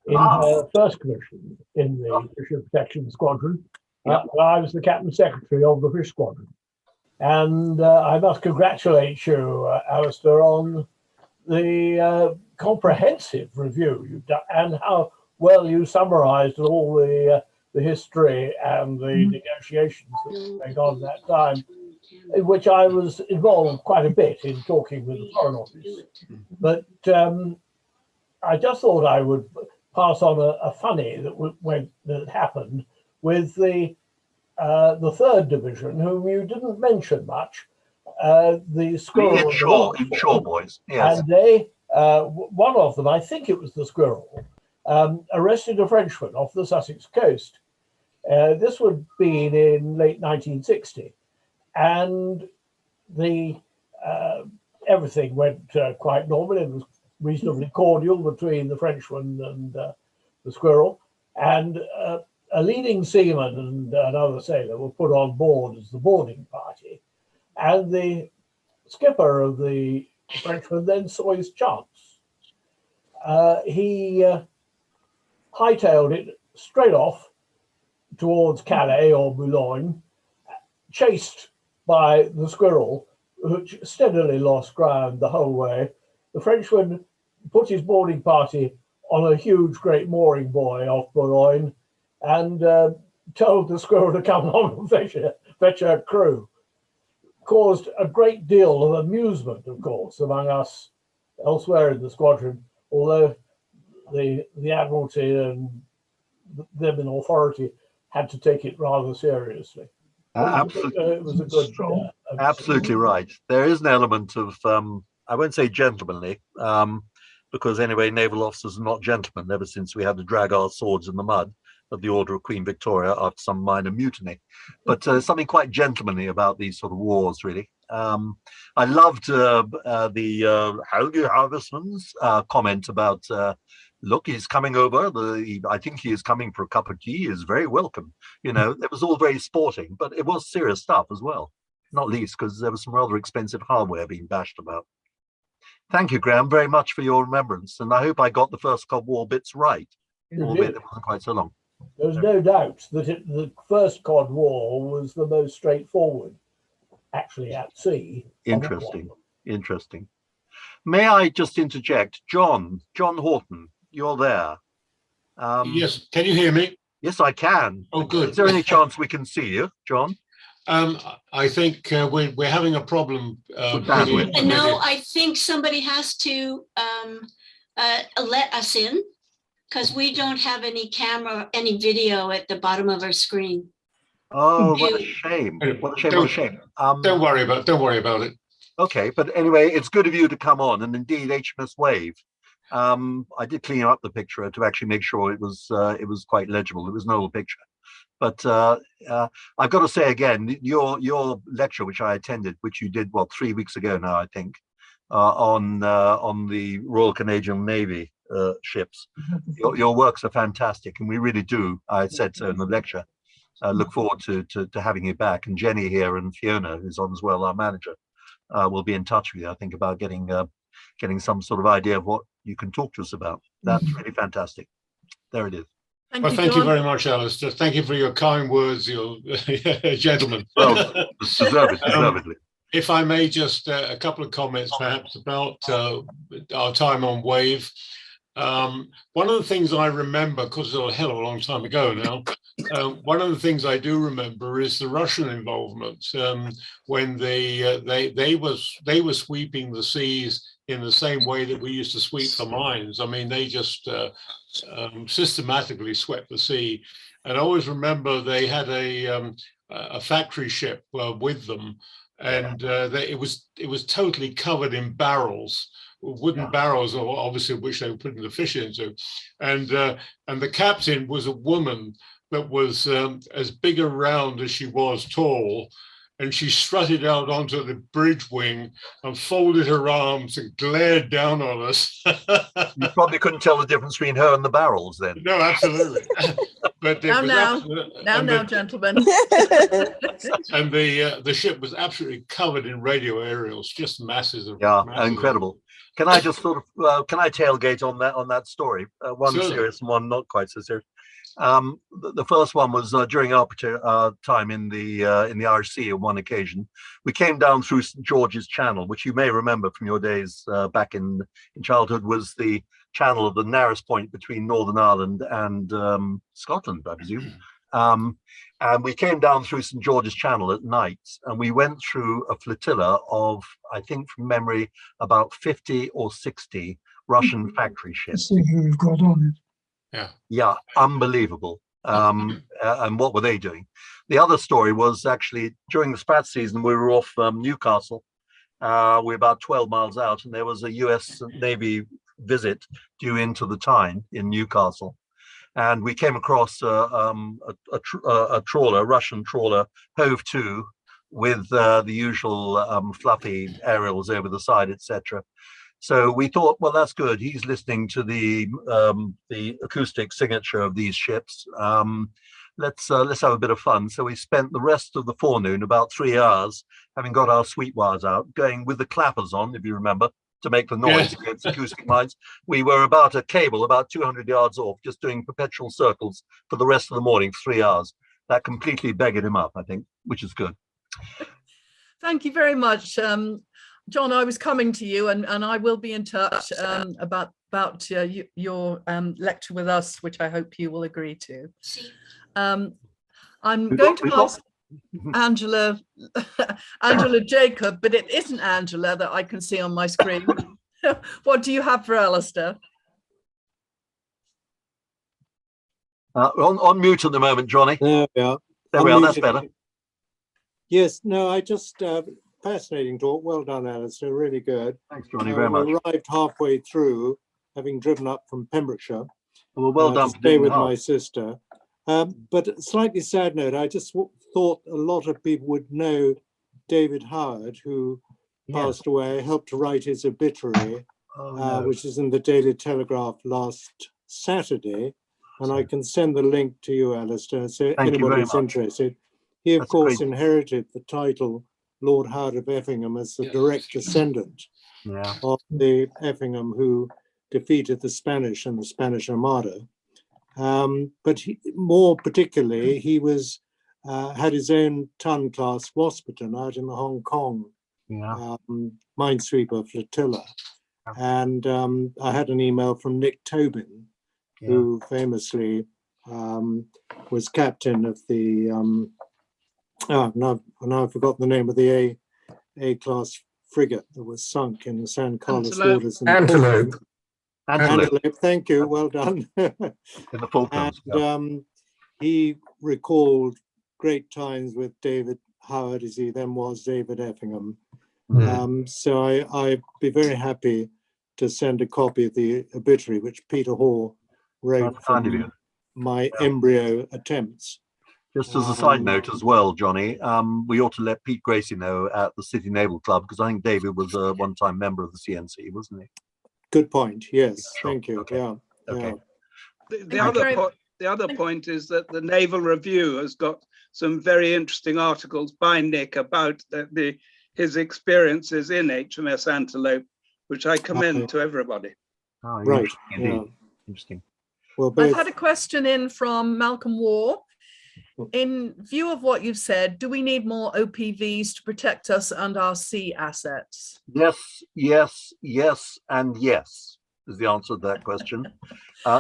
in her first commission in the Fishery Protection Squadron. I was the Captain Secretary of the Fish Squadron. And I must congratulate you, Alastair, on the comprehensive review you've done and how well you summarised all the history and the negotiations that went on at that time, in which I was involved quite a bit in talking with the Foreign Office. But I just thought I would pass on a funny that happened with the 3rd Division, whom you didn't mention much, the Squirrel. Inshore boys, yes. And they, one of them, I think it was the Squirrel, arrested a Frenchman off the Sussex coast. This would have been in late 1960. And everything went quite normal. It was reasonably cordial between the Frenchman and the Squirrel. And a leading seaman and another sailor were put on board as the boarding party. And the skipper of the Frenchman then saw his chance. He hightailed it straight off towards Calais or Boulogne, chased by the Squirrel, which steadily lost ground the whole way. The Frenchman put his boarding party on a huge, great mooring buoy off Boulogne and told the Squirrel to come along and fetch her crew. Caused a great deal of amusement, of course, among us elsewhere in the squadron, although the Admiralty and them in authority had to take it rather seriously. It was a good absolutely right. There is an element of, I won't say gentlemanly, because anyway, naval officers are not gentlemen ever since we had to drag our swords in the mud of the Order of Queen Victoria after some minor mutiny. But something quite gentlemanly about these sort of wars, really. I loved the Helge Harvestman's comment about, look, he's coming over. I think he is coming for a cup of tea. He is very welcome. You know, it was all very sporting, but it was serious stuff as well. Not least because there was some rather expensive hardware being bashed about. Thank you, Graham, very much for your remembrance. And I hope I got the first Cod War bits right, albeit it wasn't quite so long. There's no doubt that the first Cod War was the most straightforward, actually at sea. Interesting. May I just interject? John Horton, you're there. Yes, can you hear me? Yes, I can. Oh, good. Is there any chance we can see you, John? I think we're having a problem. No, I think somebody has to let us in because we don't have any camera, any video at the bottom of our screen. Oh, what a shame! What a shame! Don't worry about it. Okay, but anyway, it's good of you to come on, and indeed HMS Wave. I did clean up the picture to actually make sure it was quite legible. It was an old picture, but I've got to say again, your lecture, which I attended, which you did 3 weeks ago now, I think, on the Royal Canadian Navy ships. Your works are fantastic, and we really do. I said so in the lecture. Look forward to having you back, and Jenny here and Fiona, who's on as well, our manager, will be in touch with you, I think, about getting some sort of idea of what you can talk to us about. That's really fantastic. There it is. Thank you very much, Alastair. Thank you for your kind words, you gentlemen. Well, deservedly. If I may, just a couple of comments perhaps about our time on Wave. One of the things I remember, because it's a hell of a long time ago now, one of the things I do remember is the Russian involvement when they were sweeping the seas in the same way that we used to sweep the mines. I mean, they just systematically swept the sea. And I always remember they had a factory ship with them, and it was totally covered in barrels. Wooden barrels, obviously, which they were putting the fish into, and the captain was a woman that was as big around as she was tall, and she strutted out onto the bridge wing and folded her arms and glared down on us. You probably couldn't tell the difference between her and the barrels then. No, absolutely. But now, gentlemen. And the ship was absolutely covered in radio aerials, just masses of incredible. Can I just sort of can I tailgate on that story? One serious and one not quite so serious. The first one was during our time in the Irish Sea on one occasion. We came down through St. George's Channel, which you may remember from your days back in childhood, was the channel of the narrowest point between Northern Ireland and Scotland, I presume. And we came down through St. George's Channel at night, and we went through a flotilla of, I think from memory, about 50 or 60 Russian factory ships. We've got on it. Yeah, unbelievable. And what were they doing? The other story was actually during the Sprat season, we were off Newcastle. We're about 12 miles out, and there was a US Navy visit due into the Tyne in Newcastle. And we came across a trawler, a Russian trawler, hove to, with the usual fluffy aerials over the side, etc. So we thought, well, that's good. He's listening to the acoustic signature of these ships. Let's have a bit of fun. So we spent the rest of the forenoon, about 3 hours, having got our sweep wires out, going with the clappers on, if you remember, to make the noise against acoustic mines. We were about a cable, about 200 yards off, just doing perpetual circles for the rest of the morning for 3 hours. That completely beggared him up, I think, which is good. Thank you very much. John, I was coming to you, and I will be in touch about your lecture with us, which I hope you will agree to. I'm going to ask Angela Jacob, but it isn't Angela that I can see on my screen. What do you have for Alastair? On mute at the moment, Johnny. There we are. There we are, that's better. Yes, no, I just, fascinating talk. Well done, Alastair, really good. Thanks, Johnny, very much. We arrived halfway through, having driven up from Pembrokeshire. Well done. To stay with my sister. But a slightly sad note, I just thought a lot of people would know David Howard, who passed away, helped to write his obituary, which is in the Daily Telegraph last Saturday. And I can send the link to you, Alastair, so anybody who's interested. He, of course, inherited the title Lord Howard of Effingham as the direct descendant of the Effingham who defeated the Spanish and the Spanish Armada. But more particularly, he was had his own ton class Wasperton out in the Hong Kong minesweeper flotilla. And I had an email from Nick Tobin, who famously was captain of the now I've forgotten the name of the A-class frigate that was sunk in the San Carlos waters. Antelope. Antelope, thank you, well done. In the Falklands. And he recalled great times with David Howard, as he then was David Effingham. So I'd be very happy to send a copy of the obituary, which Peter Hall wrote from my embryo attempts. Just as a side note as well, Johnny, we ought to let Pete Gracie know at the City Naval Club, because I think David was a one-time member of the CNC, wasn't he? Good point. Yes, Sure. thank you. Okay. Yeah. Okay. Yeah. The other point is that the Naval Review has got some very interesting articles by Nick about his experiences in HMS Antelope, which I commend to everybody. Oh, right. Yeah. Interesting. Well, I've had a question in from Malcolm War. In view of what you've said, do we need more OPVs to protect us and our sea assets? Yes, yes, yes, and yes is the answer to that question.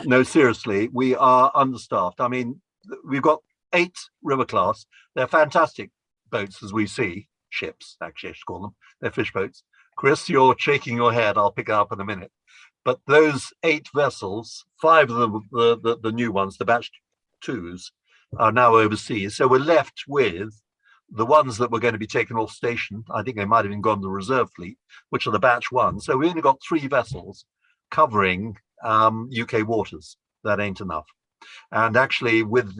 No, seriously, we are understaffed. I mean, we've got 8 river class. They're fantastic boats, as we see, ships, actually I should call them. They're fish boats. Chris, you're shaking your head. I'll pick it up in a minute. But those 8 vessels, 5 of the new ones, the batch 2s, are now overseas. So we're left with the ones that were going to be taken off station. I think they might have even gone to the reserve fleet, which are the batch 1. So we only got 3 vessels covering UK waters. That ain't enough. And actually with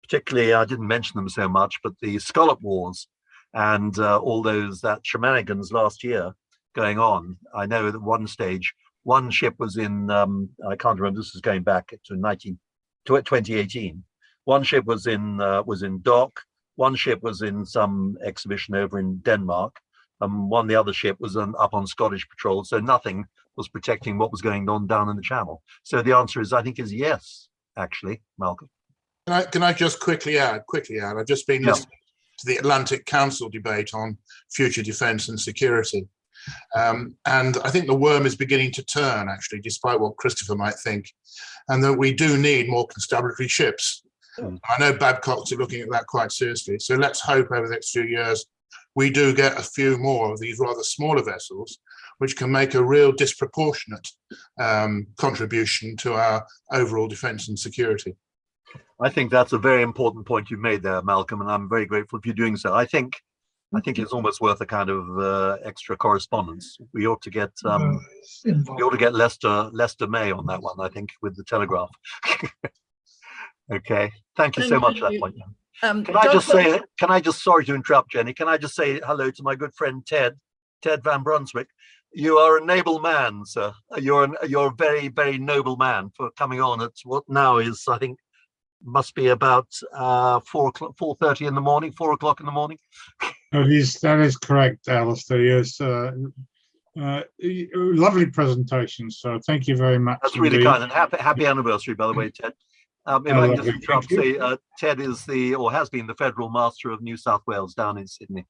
particularly, I didn't mention them so much, but the Scallop Wars and all that shenanigans last year going on. I know at one stage, one ship was in, I can't remember, this is going back to 2018. One ship was in dock, one ship was in some exhibition over in Denmark, and the other ship was up on Scottish patrol. So nothing was protecting what was going on down in the Channel. So the answer is, I think, is yes, actually, Malcolm. Can I just quickly add? I've just been listening to the Atlantic Council debate on future defence and security. And I think the worm is beginning to turn, actually, despite what Christopher might think, and that we do need more constabulary ships. I know Babcock's are looking at that quite seriously. So let's hope over the next few years we do get a few more of these rather smaller vessels, which can make a real disproportionate contribution to our overall defence and security. I think that's a very important point you made there, Malcolm, and I'm very grateful for you doing so. I think it's almost worth a kind of extra correspondence. We ought to get Lester May on that one, I think, with the Telegraph. Okay, thank you so much for that point. Can I just, sorry to interrupt, Jenny, can I just say hello to my good friend Ted Van Brunswick. You are a noble man, sir. You're a very, very noble man for coming on at what now is, I think, must be about 4:30 in the morning, 4 o'clock in the morning. That is correct, Alastair. Yes, lovely presentation. So thank you very much. That's really kind, and happy anniversary, by the way, Ted. If I can just interrupt, say Ted is has been the Federal Master of New South Wales down in Sydney.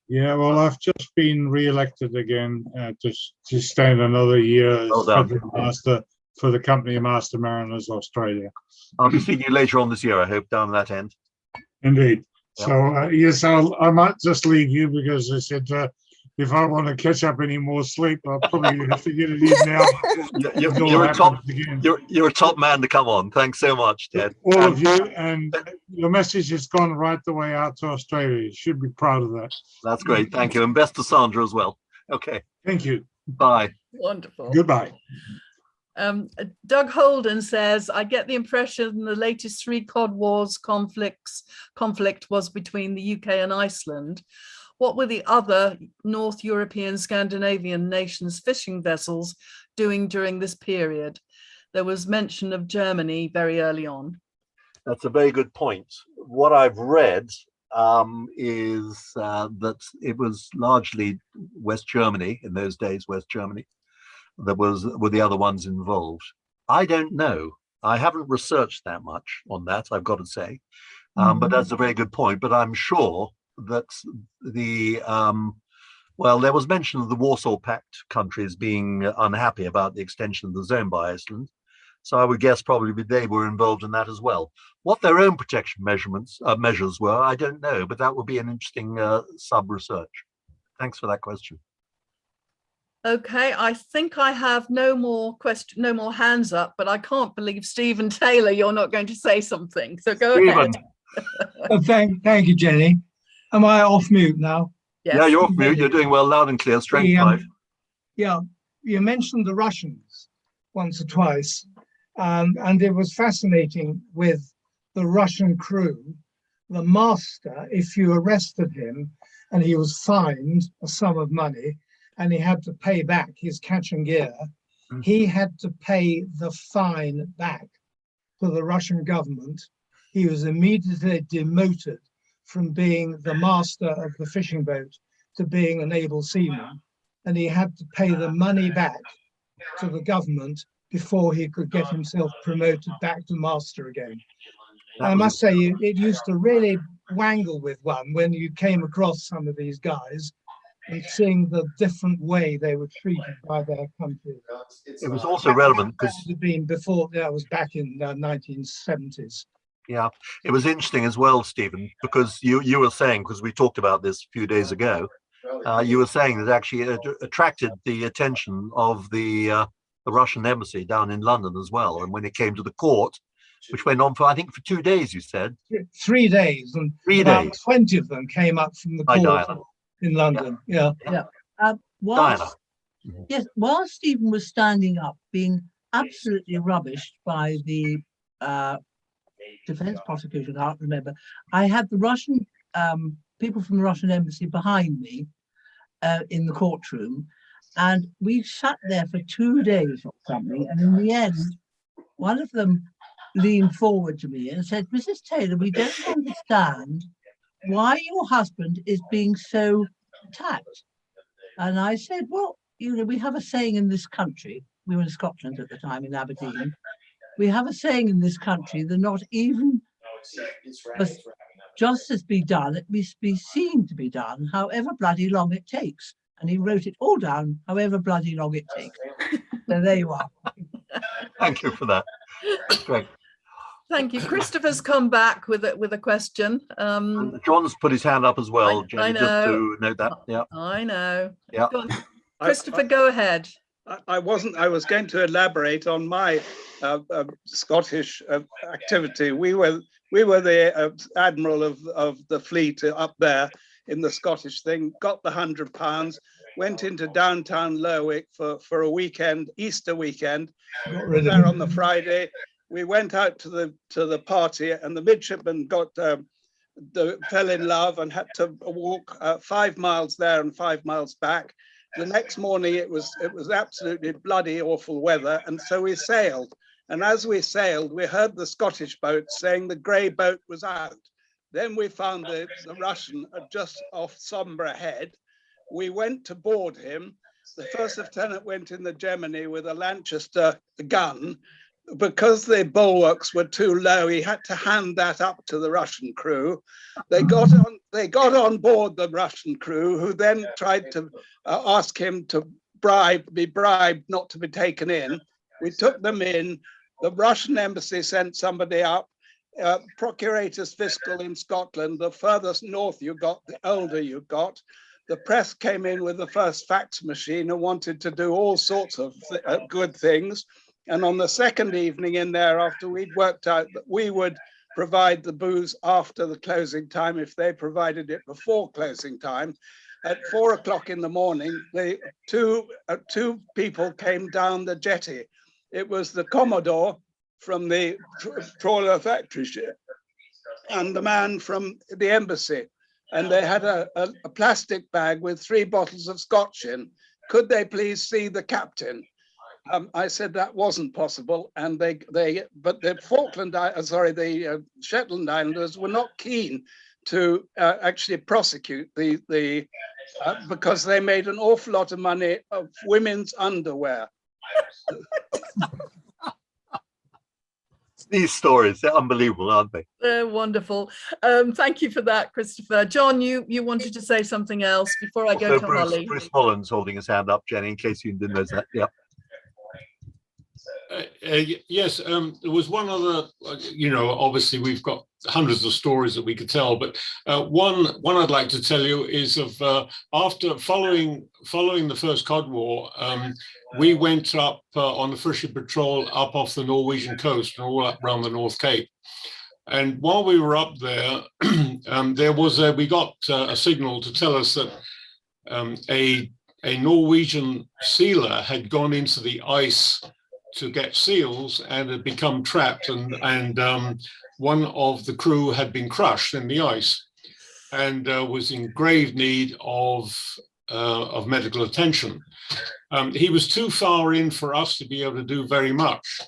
Yeah, well, I've just been re-elected again to stand another year as Federal Master for the company Master Mariners Australia. I'll be seeing you later on this year, I hope, down that end. Indeed. Yep. So yes, I might just leave you because I said if I want to catch up any more sleep, I'll probably have to get it in now. You're a top man to come on. Thanks so much, Ted. All of you, and your message has gone right the way out to Australia. You should be proud of that. That's great. Thank you. And best to Sandra as well. Okay. Thank you. Bye. Wonderful. Goodbye. Doug Holden says, I get the impression the latest 3 Cod Wars conflict was between the UK and Iceland. What were the other North European Scandinavian nations' fishing vessels doing during this period? There was mention of Germany very early on. That's a very good point. What I've read is that it was largely West Germany, in those days, West Germany, were the other ones involved. I don't know. I haven't researched that much on that, I've got to say. But that's a very good point. But I'm sure that there was mention of the Warsaw Pact countries being unhappy about the extension of the zone by Iceland. So I would guess probably they were involved in that as well. What their own protection measures were, I don't know, but that would be an interesting sub-research. Thanks for that question. Okay, I think I have no more hands up, but I can't believe Stephen Taylor, you're not going to say something. So go ahead. Thank you, Jenny. Am I off mute now? Yes. Yeah, you're off mute. You're doing well, loud and clear. Strength 5. Yeah, you mentioned the Russians once or twice, and it was fascinating with the Russian crew. The master, if you arrested him and he was fined a sum of money and he had to pay back his catch and gear, he had to pay the fine back to the Russian government. He was immediately demoted from being the master of the fishing boat to being an able seaman, and he had to pay the money back to the government before he could get himself promoted back to master again. I must say, it used to really wangle with one when you came across some of these guys and seeing the different way they were treated by their country. It was also relevant because before that was back in 1970s. Yeah, it was interesting as well, Stephen, because you were saying, because we talked about this a few days ago, you were saying that actually it attracted the attention of the Russian embassy down in London as well. And when it came to the court, which went on for, I think, for 2 days, you said? 3 days, and 3 about days. 20 of them came up from the court in London. Yeah. While Stephen was standing up, being absolutely rubbished by the defense prosecution, I can't remember, I had the Russian people from the Russian embassy behind me in the courtroom, and we sat there for 2 days or something, and in the end, one of them leaned forward to me and said, "Mrs. Taylor, we don't understand why your husband is being so attacked." And I said, "Well, you know, we have a saying in this country," we were in Scotland at the time, in Aberdeen, "we have a saying in this country that not even justice be done, it must be seen to be done, however bloody long it takes." And he wrote it all down, however bloody long it takes. So there you are. Thank you for that. Great. Thank you. Christopher's come back with a question. John's put his hand up as well, Jenny, I know. just to note that. Yeah. I know. Yeah. Go on. Christopher, go ahead. I was going to elaborate on my Scottish activity. We were the admiral of the fleet up there in the Scottish thing, got the £100, went into downtown Lerwick for a weekend, Easter weekend, there on the Friday. We went out to the party, and the midshipman fell in love and had to walk 5 miles there and 5 miles back. The next morning it was absolutely bloody awful weather, and so we sailed. And as we sailed, we heard the Scottish boat saying the grey boat was out. Then we found the Russian just off Sombra Head. We went to board him. The first lieutenant went in the Gemini with a Lanchester gun. Because the bulwarks were too low, he had to hand that up to the Russian crew. They got on board the Russian crew, who then tried to ask him to be bribed not to be taken in. We took them in. The Russian embassy sent somebody up. Procurators fiscal in Scotland, the furthest north you got, the older you got. The press came in with the first fax machine and wanted to do all sorts of good things. And on the second evening in there, after we'd worked out that we would provide the booze after the closing time if they provided it before closing time, at 4 o'clock in the morning, the two people came down the jetty. It was the Commodore from the trawler factory ship and the man from the embassy. And they had a plastic bag with 3 bottles of Scotch in. Could they please see the captain? I said that wasn't possible, and but the Shetland Islanders were not keen to actually prosecute because they made an awful lot of money of women's underwear. These stories, they're unbelievable, aren't they? They're wonderful. Thank you for that, Christopher. John, you wanted to say something else before I go to Holly. Bruce Holland's holding his hand up, Jenny, in case you didn't know that. Yeah. Yes, there was one other, obviously we've got hundreds of stories that we could tell, but one I'd like to tell you is of after following the first Cod War, we went up on the Fishery patrol up off the Norwegian coast and all up around the North Cape. And while we were up there, we got a signal to tell us that a Norwegian sealer had gone into the ice to get seals and had become trapped, and one of the crew had been crushed in the ice and was in grave need of medical attention. He was too far in for us to be able to do very much,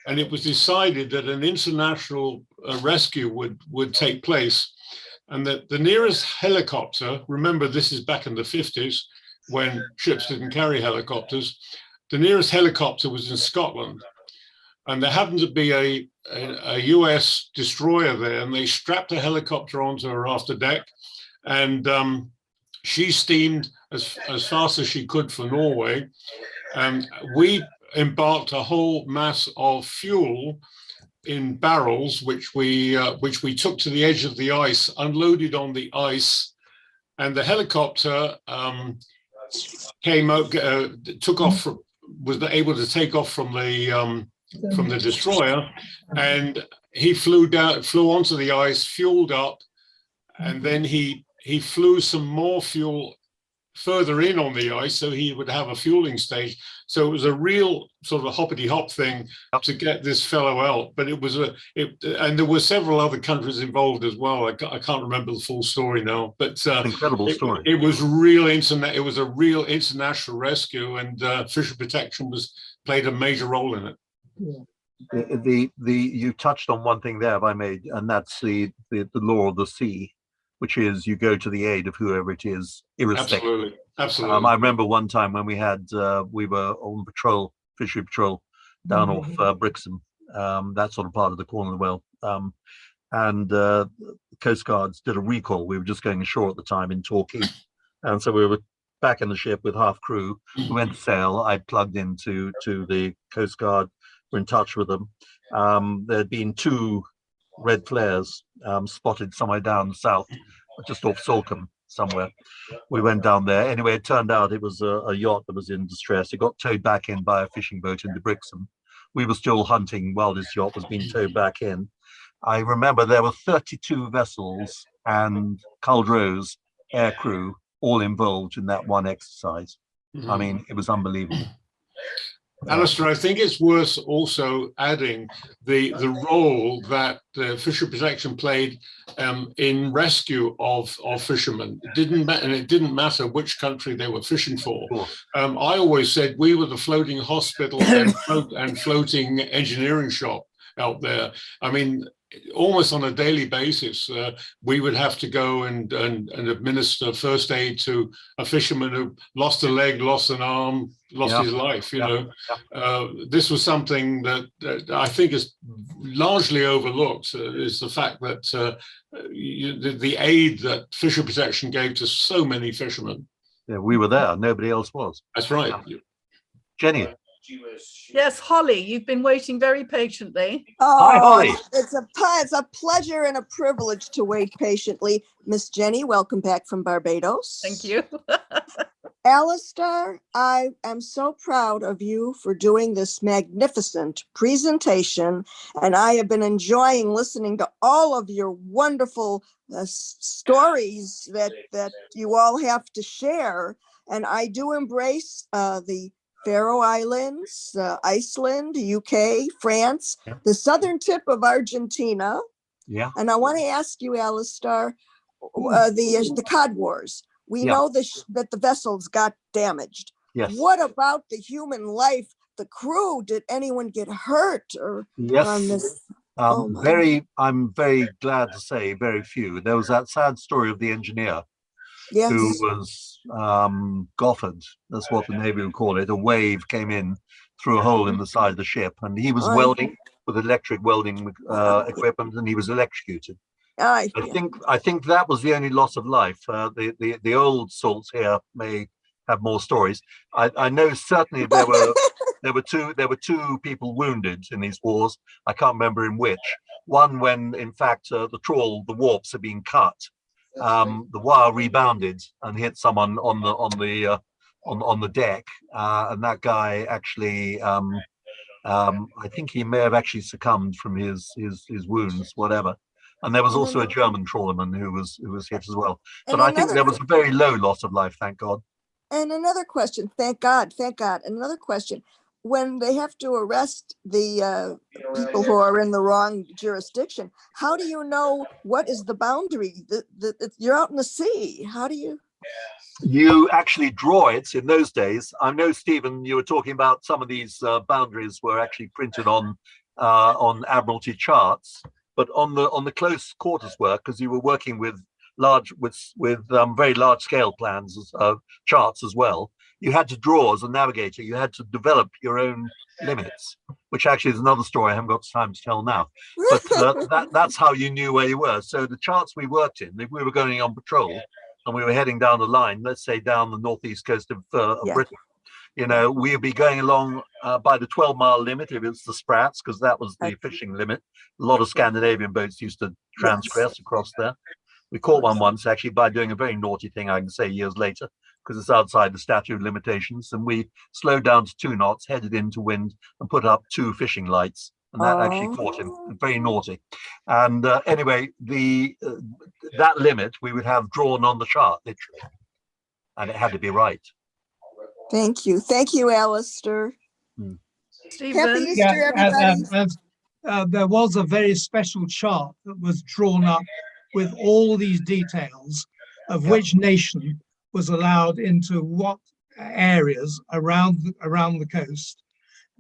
and it was decided that an international rescue would take place, and that the nearest helicopter, remember this is back in the 50s when ships didn't carry helicopters, the nearest helicopter was in Scotland, and there happened to be a US destroyer there, and they strapped a helicopter onto her after deck, and she steamed as fast as she could for Norway. We embarked a whole mass of fuel in barrels, which we took to the edge of the ice, unloaded on the ice, and the helicopter came out, took off, was able to take off from the destroyer, and he flew onto the ice, fueled up, and then he flew some more fuel further in on the ice so he would have a fueling stage. So it was a real sort of a hoppity hop thing to get this fellow out. But it was and there were several other countries involved as well. I can't remember the full story now, but incredible story. It was real It was a real international rescue, and fishery protection played a major role in it. Yeah. You touched on one thing there, if I may, and that's the law of the sea, which is you go to the aid of whoever it is, irrespective. Absolutely. I remember one time when we were on patrol, fishery patrol, down off Brixham, that sort of part of the corner of the well, and the Coast Guards did a recall. We were just going ashore at the time in Torquay, and so we were back in the ship with half crew. We went to sail. I plugged into the Coast Guard. We're in touch with them. There had been 2 red flares spotted somewhere down south, just off Salcombe somewhere. We went down there. Anyway, it turned out it was a yacht that was in distress. It got towed back in by a fishing boat into Brixham. We were still hunting while this yacht was being towed back in. I remember there were 32 vessels and Culdrow's air crew all involved in that one exercise. I mean, it was unbelievable. Alastair, I think it's worth also adding the role that fishery protection played in rescue of fishermen. It didn't matter which country they were fishing for. I always said we were the floating hospital and floating engineering shop out there. I mean, almost on a daily basis, we would have to go and administer first aid to a fisherman who lost a leg, lost an arm, lost his life. This was something that I think is largely overlooked, is the fact that the aid that fishery protection gave to so many fishermen. Yeah, we were there. Nobody else was. That's right. Jenny. Yes, Holly, you've been waiting very patiently. Hi, Holly. It's a pleasure and a privilege to wait patiently. Miss Jenny, welcome back from Barbados. Thank you. Alastair, I am so proud of you for doing this magnificent presentation, and I have been enjoying listening to all of your wonderful stories that you all have to share. And I do embrace the Faroe Islands, Iceland, UK, France, the southern tip of Argentina. Yeah. And I want to ask you, Alastair, the Cod Wars. We know that the vessels got damaged. Yes. What about the human life, the crew? Did anyone get hurt or on this? I'm very glad to say very few. There was that sad story of the engineer who was goffered. That's what the Navy would call it. A wave came in through a hole in the side of the ship, and he was welding with electric welding equipment, and he was electrocuted. I think that was the only loss of life. The old salts here may have more stories. I know certainly there were two people wounded in these wars. I can't remember in which. One when in fact the warps had been cut. The wire rebounded and hit someone on the deck, and that guy actually I think he may have actually succumbed from his wounds, whatever. And there was And also a another- German trawlerman who was hit as well. And But I think another there was a very low loss of life, thank God. And another question, thank God. Another question, when they have to arrest the people who are in the wrong jurisdiction, how do you know what is the boundary? You're out in the sea. How do you? You actually draw it in those days. I know, Stephen, you were talking about some of these boundaries were actually printed on Admiralty charts, but on the close quarters work, because you were working with very large scale plans, charts as well. You had to draw as a navigator. You had to develop your own limits, which actually is another story I haven't got time to tell now. But that's how you knew where you were. So the charts we worked in, if we were going on patrol and we were heading down the line, let's say down the northeast coast of Britain, you know, we'd be going along by the 12-mile limit if it's the Sprats, because that was the fishing limit. A lot of Scandinavian boats used to transgress across there. We caught one once, actually, by doing a very naughty thing, I can say, years later, because it's outside the statute of limitations. And we slowed down to 2 knots, headed into wind, and put up 2 fishing lights. And that actually caught him. Very naughty. And anyway, that limit we would have drawn on the chart, literally. And it had to be right. Thank you, Alastair. Stephen? Happy Easter, everybody. There was a very special chart that was drawn up with all these details of which nation was allowed into what areas around the coast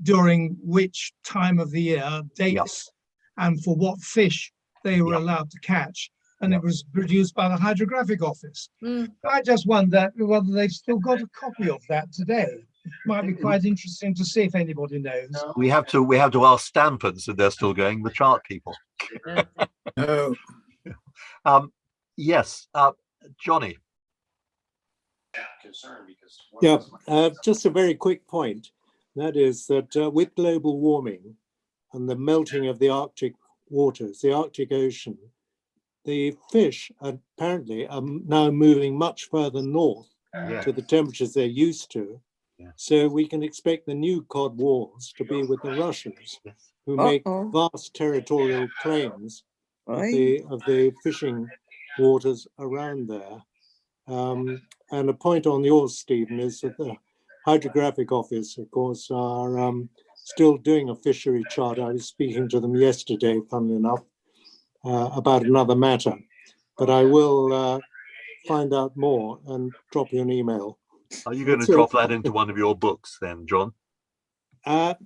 during which time of the year, dates, and for what fish they were allowed to catch. And it was produced by the Hydrographic Office. I just wonder whether they've still got a copy of that today. It might be quite interesting to see if anybody knows. We have to ask Stanford if they're still going, the chart people. No. Yes, Johnny. Yeah, just a very quick point. That is that with global warming and the melting of the Arctic waters, the Arctic Ocean, the fish apparently are now moving much further north to the temperatures they're used to. So we can expect the new Cod Wars to be with the Russians, who make vast territorial claims of the fishing waters around there. And a point on yours, Stephen, is that the Hydrographic Office, of course, are still doing a fishery chart. I was speaking to them yesterday, funnily enough, about another matter. But I will find out more and drop you an email. Are you going to drop that into one of your books then, John?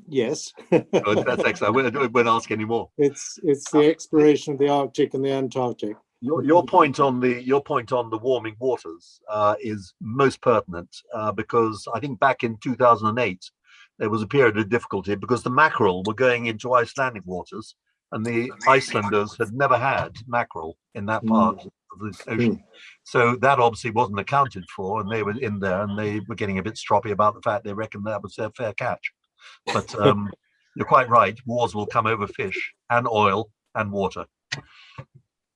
Yes. Good, that's excellent. I won't ask any more. It's the exploration of the Arctic and the Antarctic. Your point on the warming waters is most pertinent because I think back in 2008 there was a period of difficulty because the mackerel were going into Icelandic waters, and the Icelanders had never had mackerel in that part of the ocean. So that obviously wasn't accounted for, and they were in there and they were getting a bit stroppy about the fact they reckoned that was their fair catch. But you're quite right, wars will come over fish and oil and water.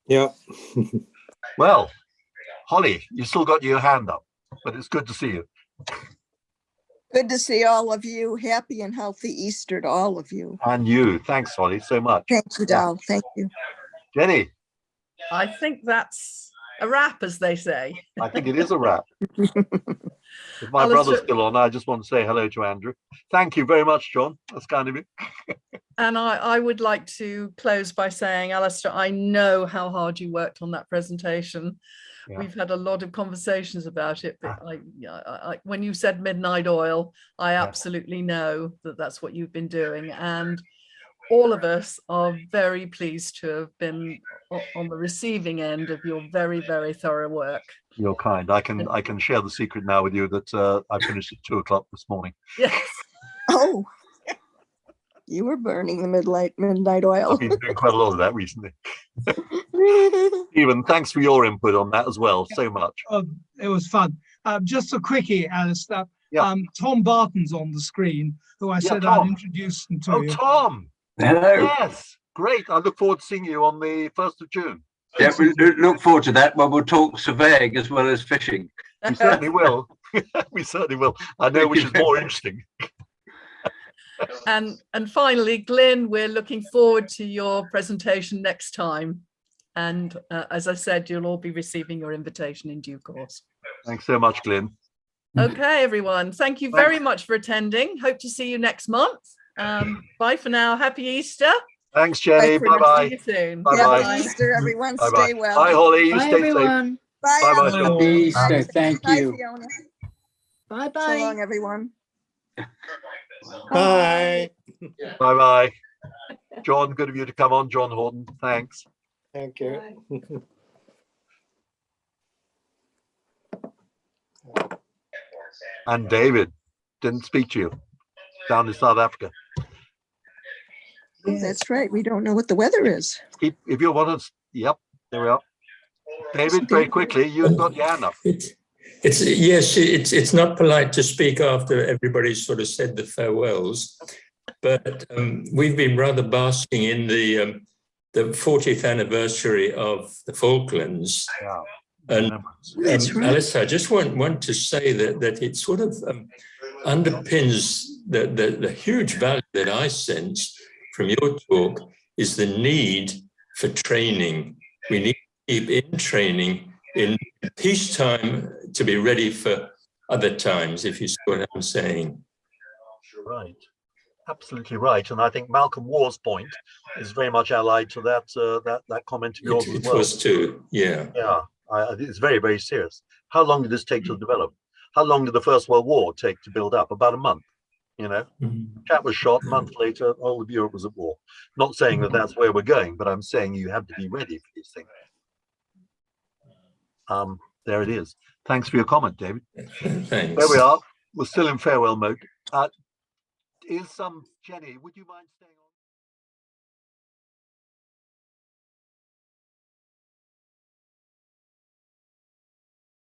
Yeah. Well, Holly, you still got your hand up, but it's good to see you. Good to see all of you. Happy and healthy Easter to all of you. And you. Thanks, Holly, so much. Thank you, Dal. Thank you. Jenny. I think that's a wrap, as they say. I think it is a wrap. If my brother's still on, I just want to say hello to Andrew. Thank you very much, John. That's kind of you. And I would like to close by saying, Alastair, I know how hard you worked on that presentation. Yeah. We've had a lot of conversations about it, but when you said midnight oil, I absolutely know that that's what you've been doing. And all of us are very pleased to have been on the receiving end of your very, very thorough work. You're kind. I can share the secret now with you that I finished at 2 o'clock this morning. Yes. Oh, you were burning the midnight oil. I've been doing quite a lot of that recently. Stephen, thanks for your input on that as well. So much. It was fun. Just a quickie, Alastair. Tom Barton's on the screen, who I said I'd introduce him to you. Oh, Tom. Hello. Yes, great. I look forward to seeing you on the 1st of June. Yeah, we look forward to that. Well, we'll talk surveying as well as fishing. We certainly will. We certainly will. I know which is more interesting. And finally, Glyn, we're looking forward to your presentation next time. And as I said, you'll all be receiving your invitation in due course. Thanks so much, Glyn. Okay, everyone. Thank you very much for attending. Hope to see you next month. Bye for now. Happy Easter. Thanks, Jenny. Bye-bye. See you soon. Bye-bye. Happy Easter, everyone. Bye-bye. Stay well. Bye, Holly. You Bye, stay everyone. safe. Bye, Bye-bye, Alan. Sean. Bye, Easter. Thank Bye, you. Fiona. Bye-bye. So long, everyone. Bye. Bye-bye. John, good of you to come on. John Horton, thanks. Thank you. And David, didn't speak to you down in South Africa. Oh, that's right. We don't know what the weather is. If you want to, yep, there we are. David, very quickly, you've got your hand up. It's not polite to speak after everybody's sort of said the farewells, but we've been rather basking in the 40th anniversary of the Falklands. Yeah. And Alistair, I just want to say that it sort of underpins the huge value that I sense from your talk is the need for training. We need to keep in training in peacetime to be ready for other times, if you see what I'm saying. Right. Absolutely right. And I think Malcolm War's point is very much allied to that comment of yours as well. It was too, yeah. Yeah. I think it's very, very serious. How long did this take to develop? How long did the First World War take to build up? About a month, you know? Chap was shot, a month later, all of Europe was at war. Not saying that that's where we're going, but I'm saying you have to be ready for these things. There it is. Thanks for your comment, David. Thanks. There we are. We're still in farewell mode. Jenny, would you mind staying on?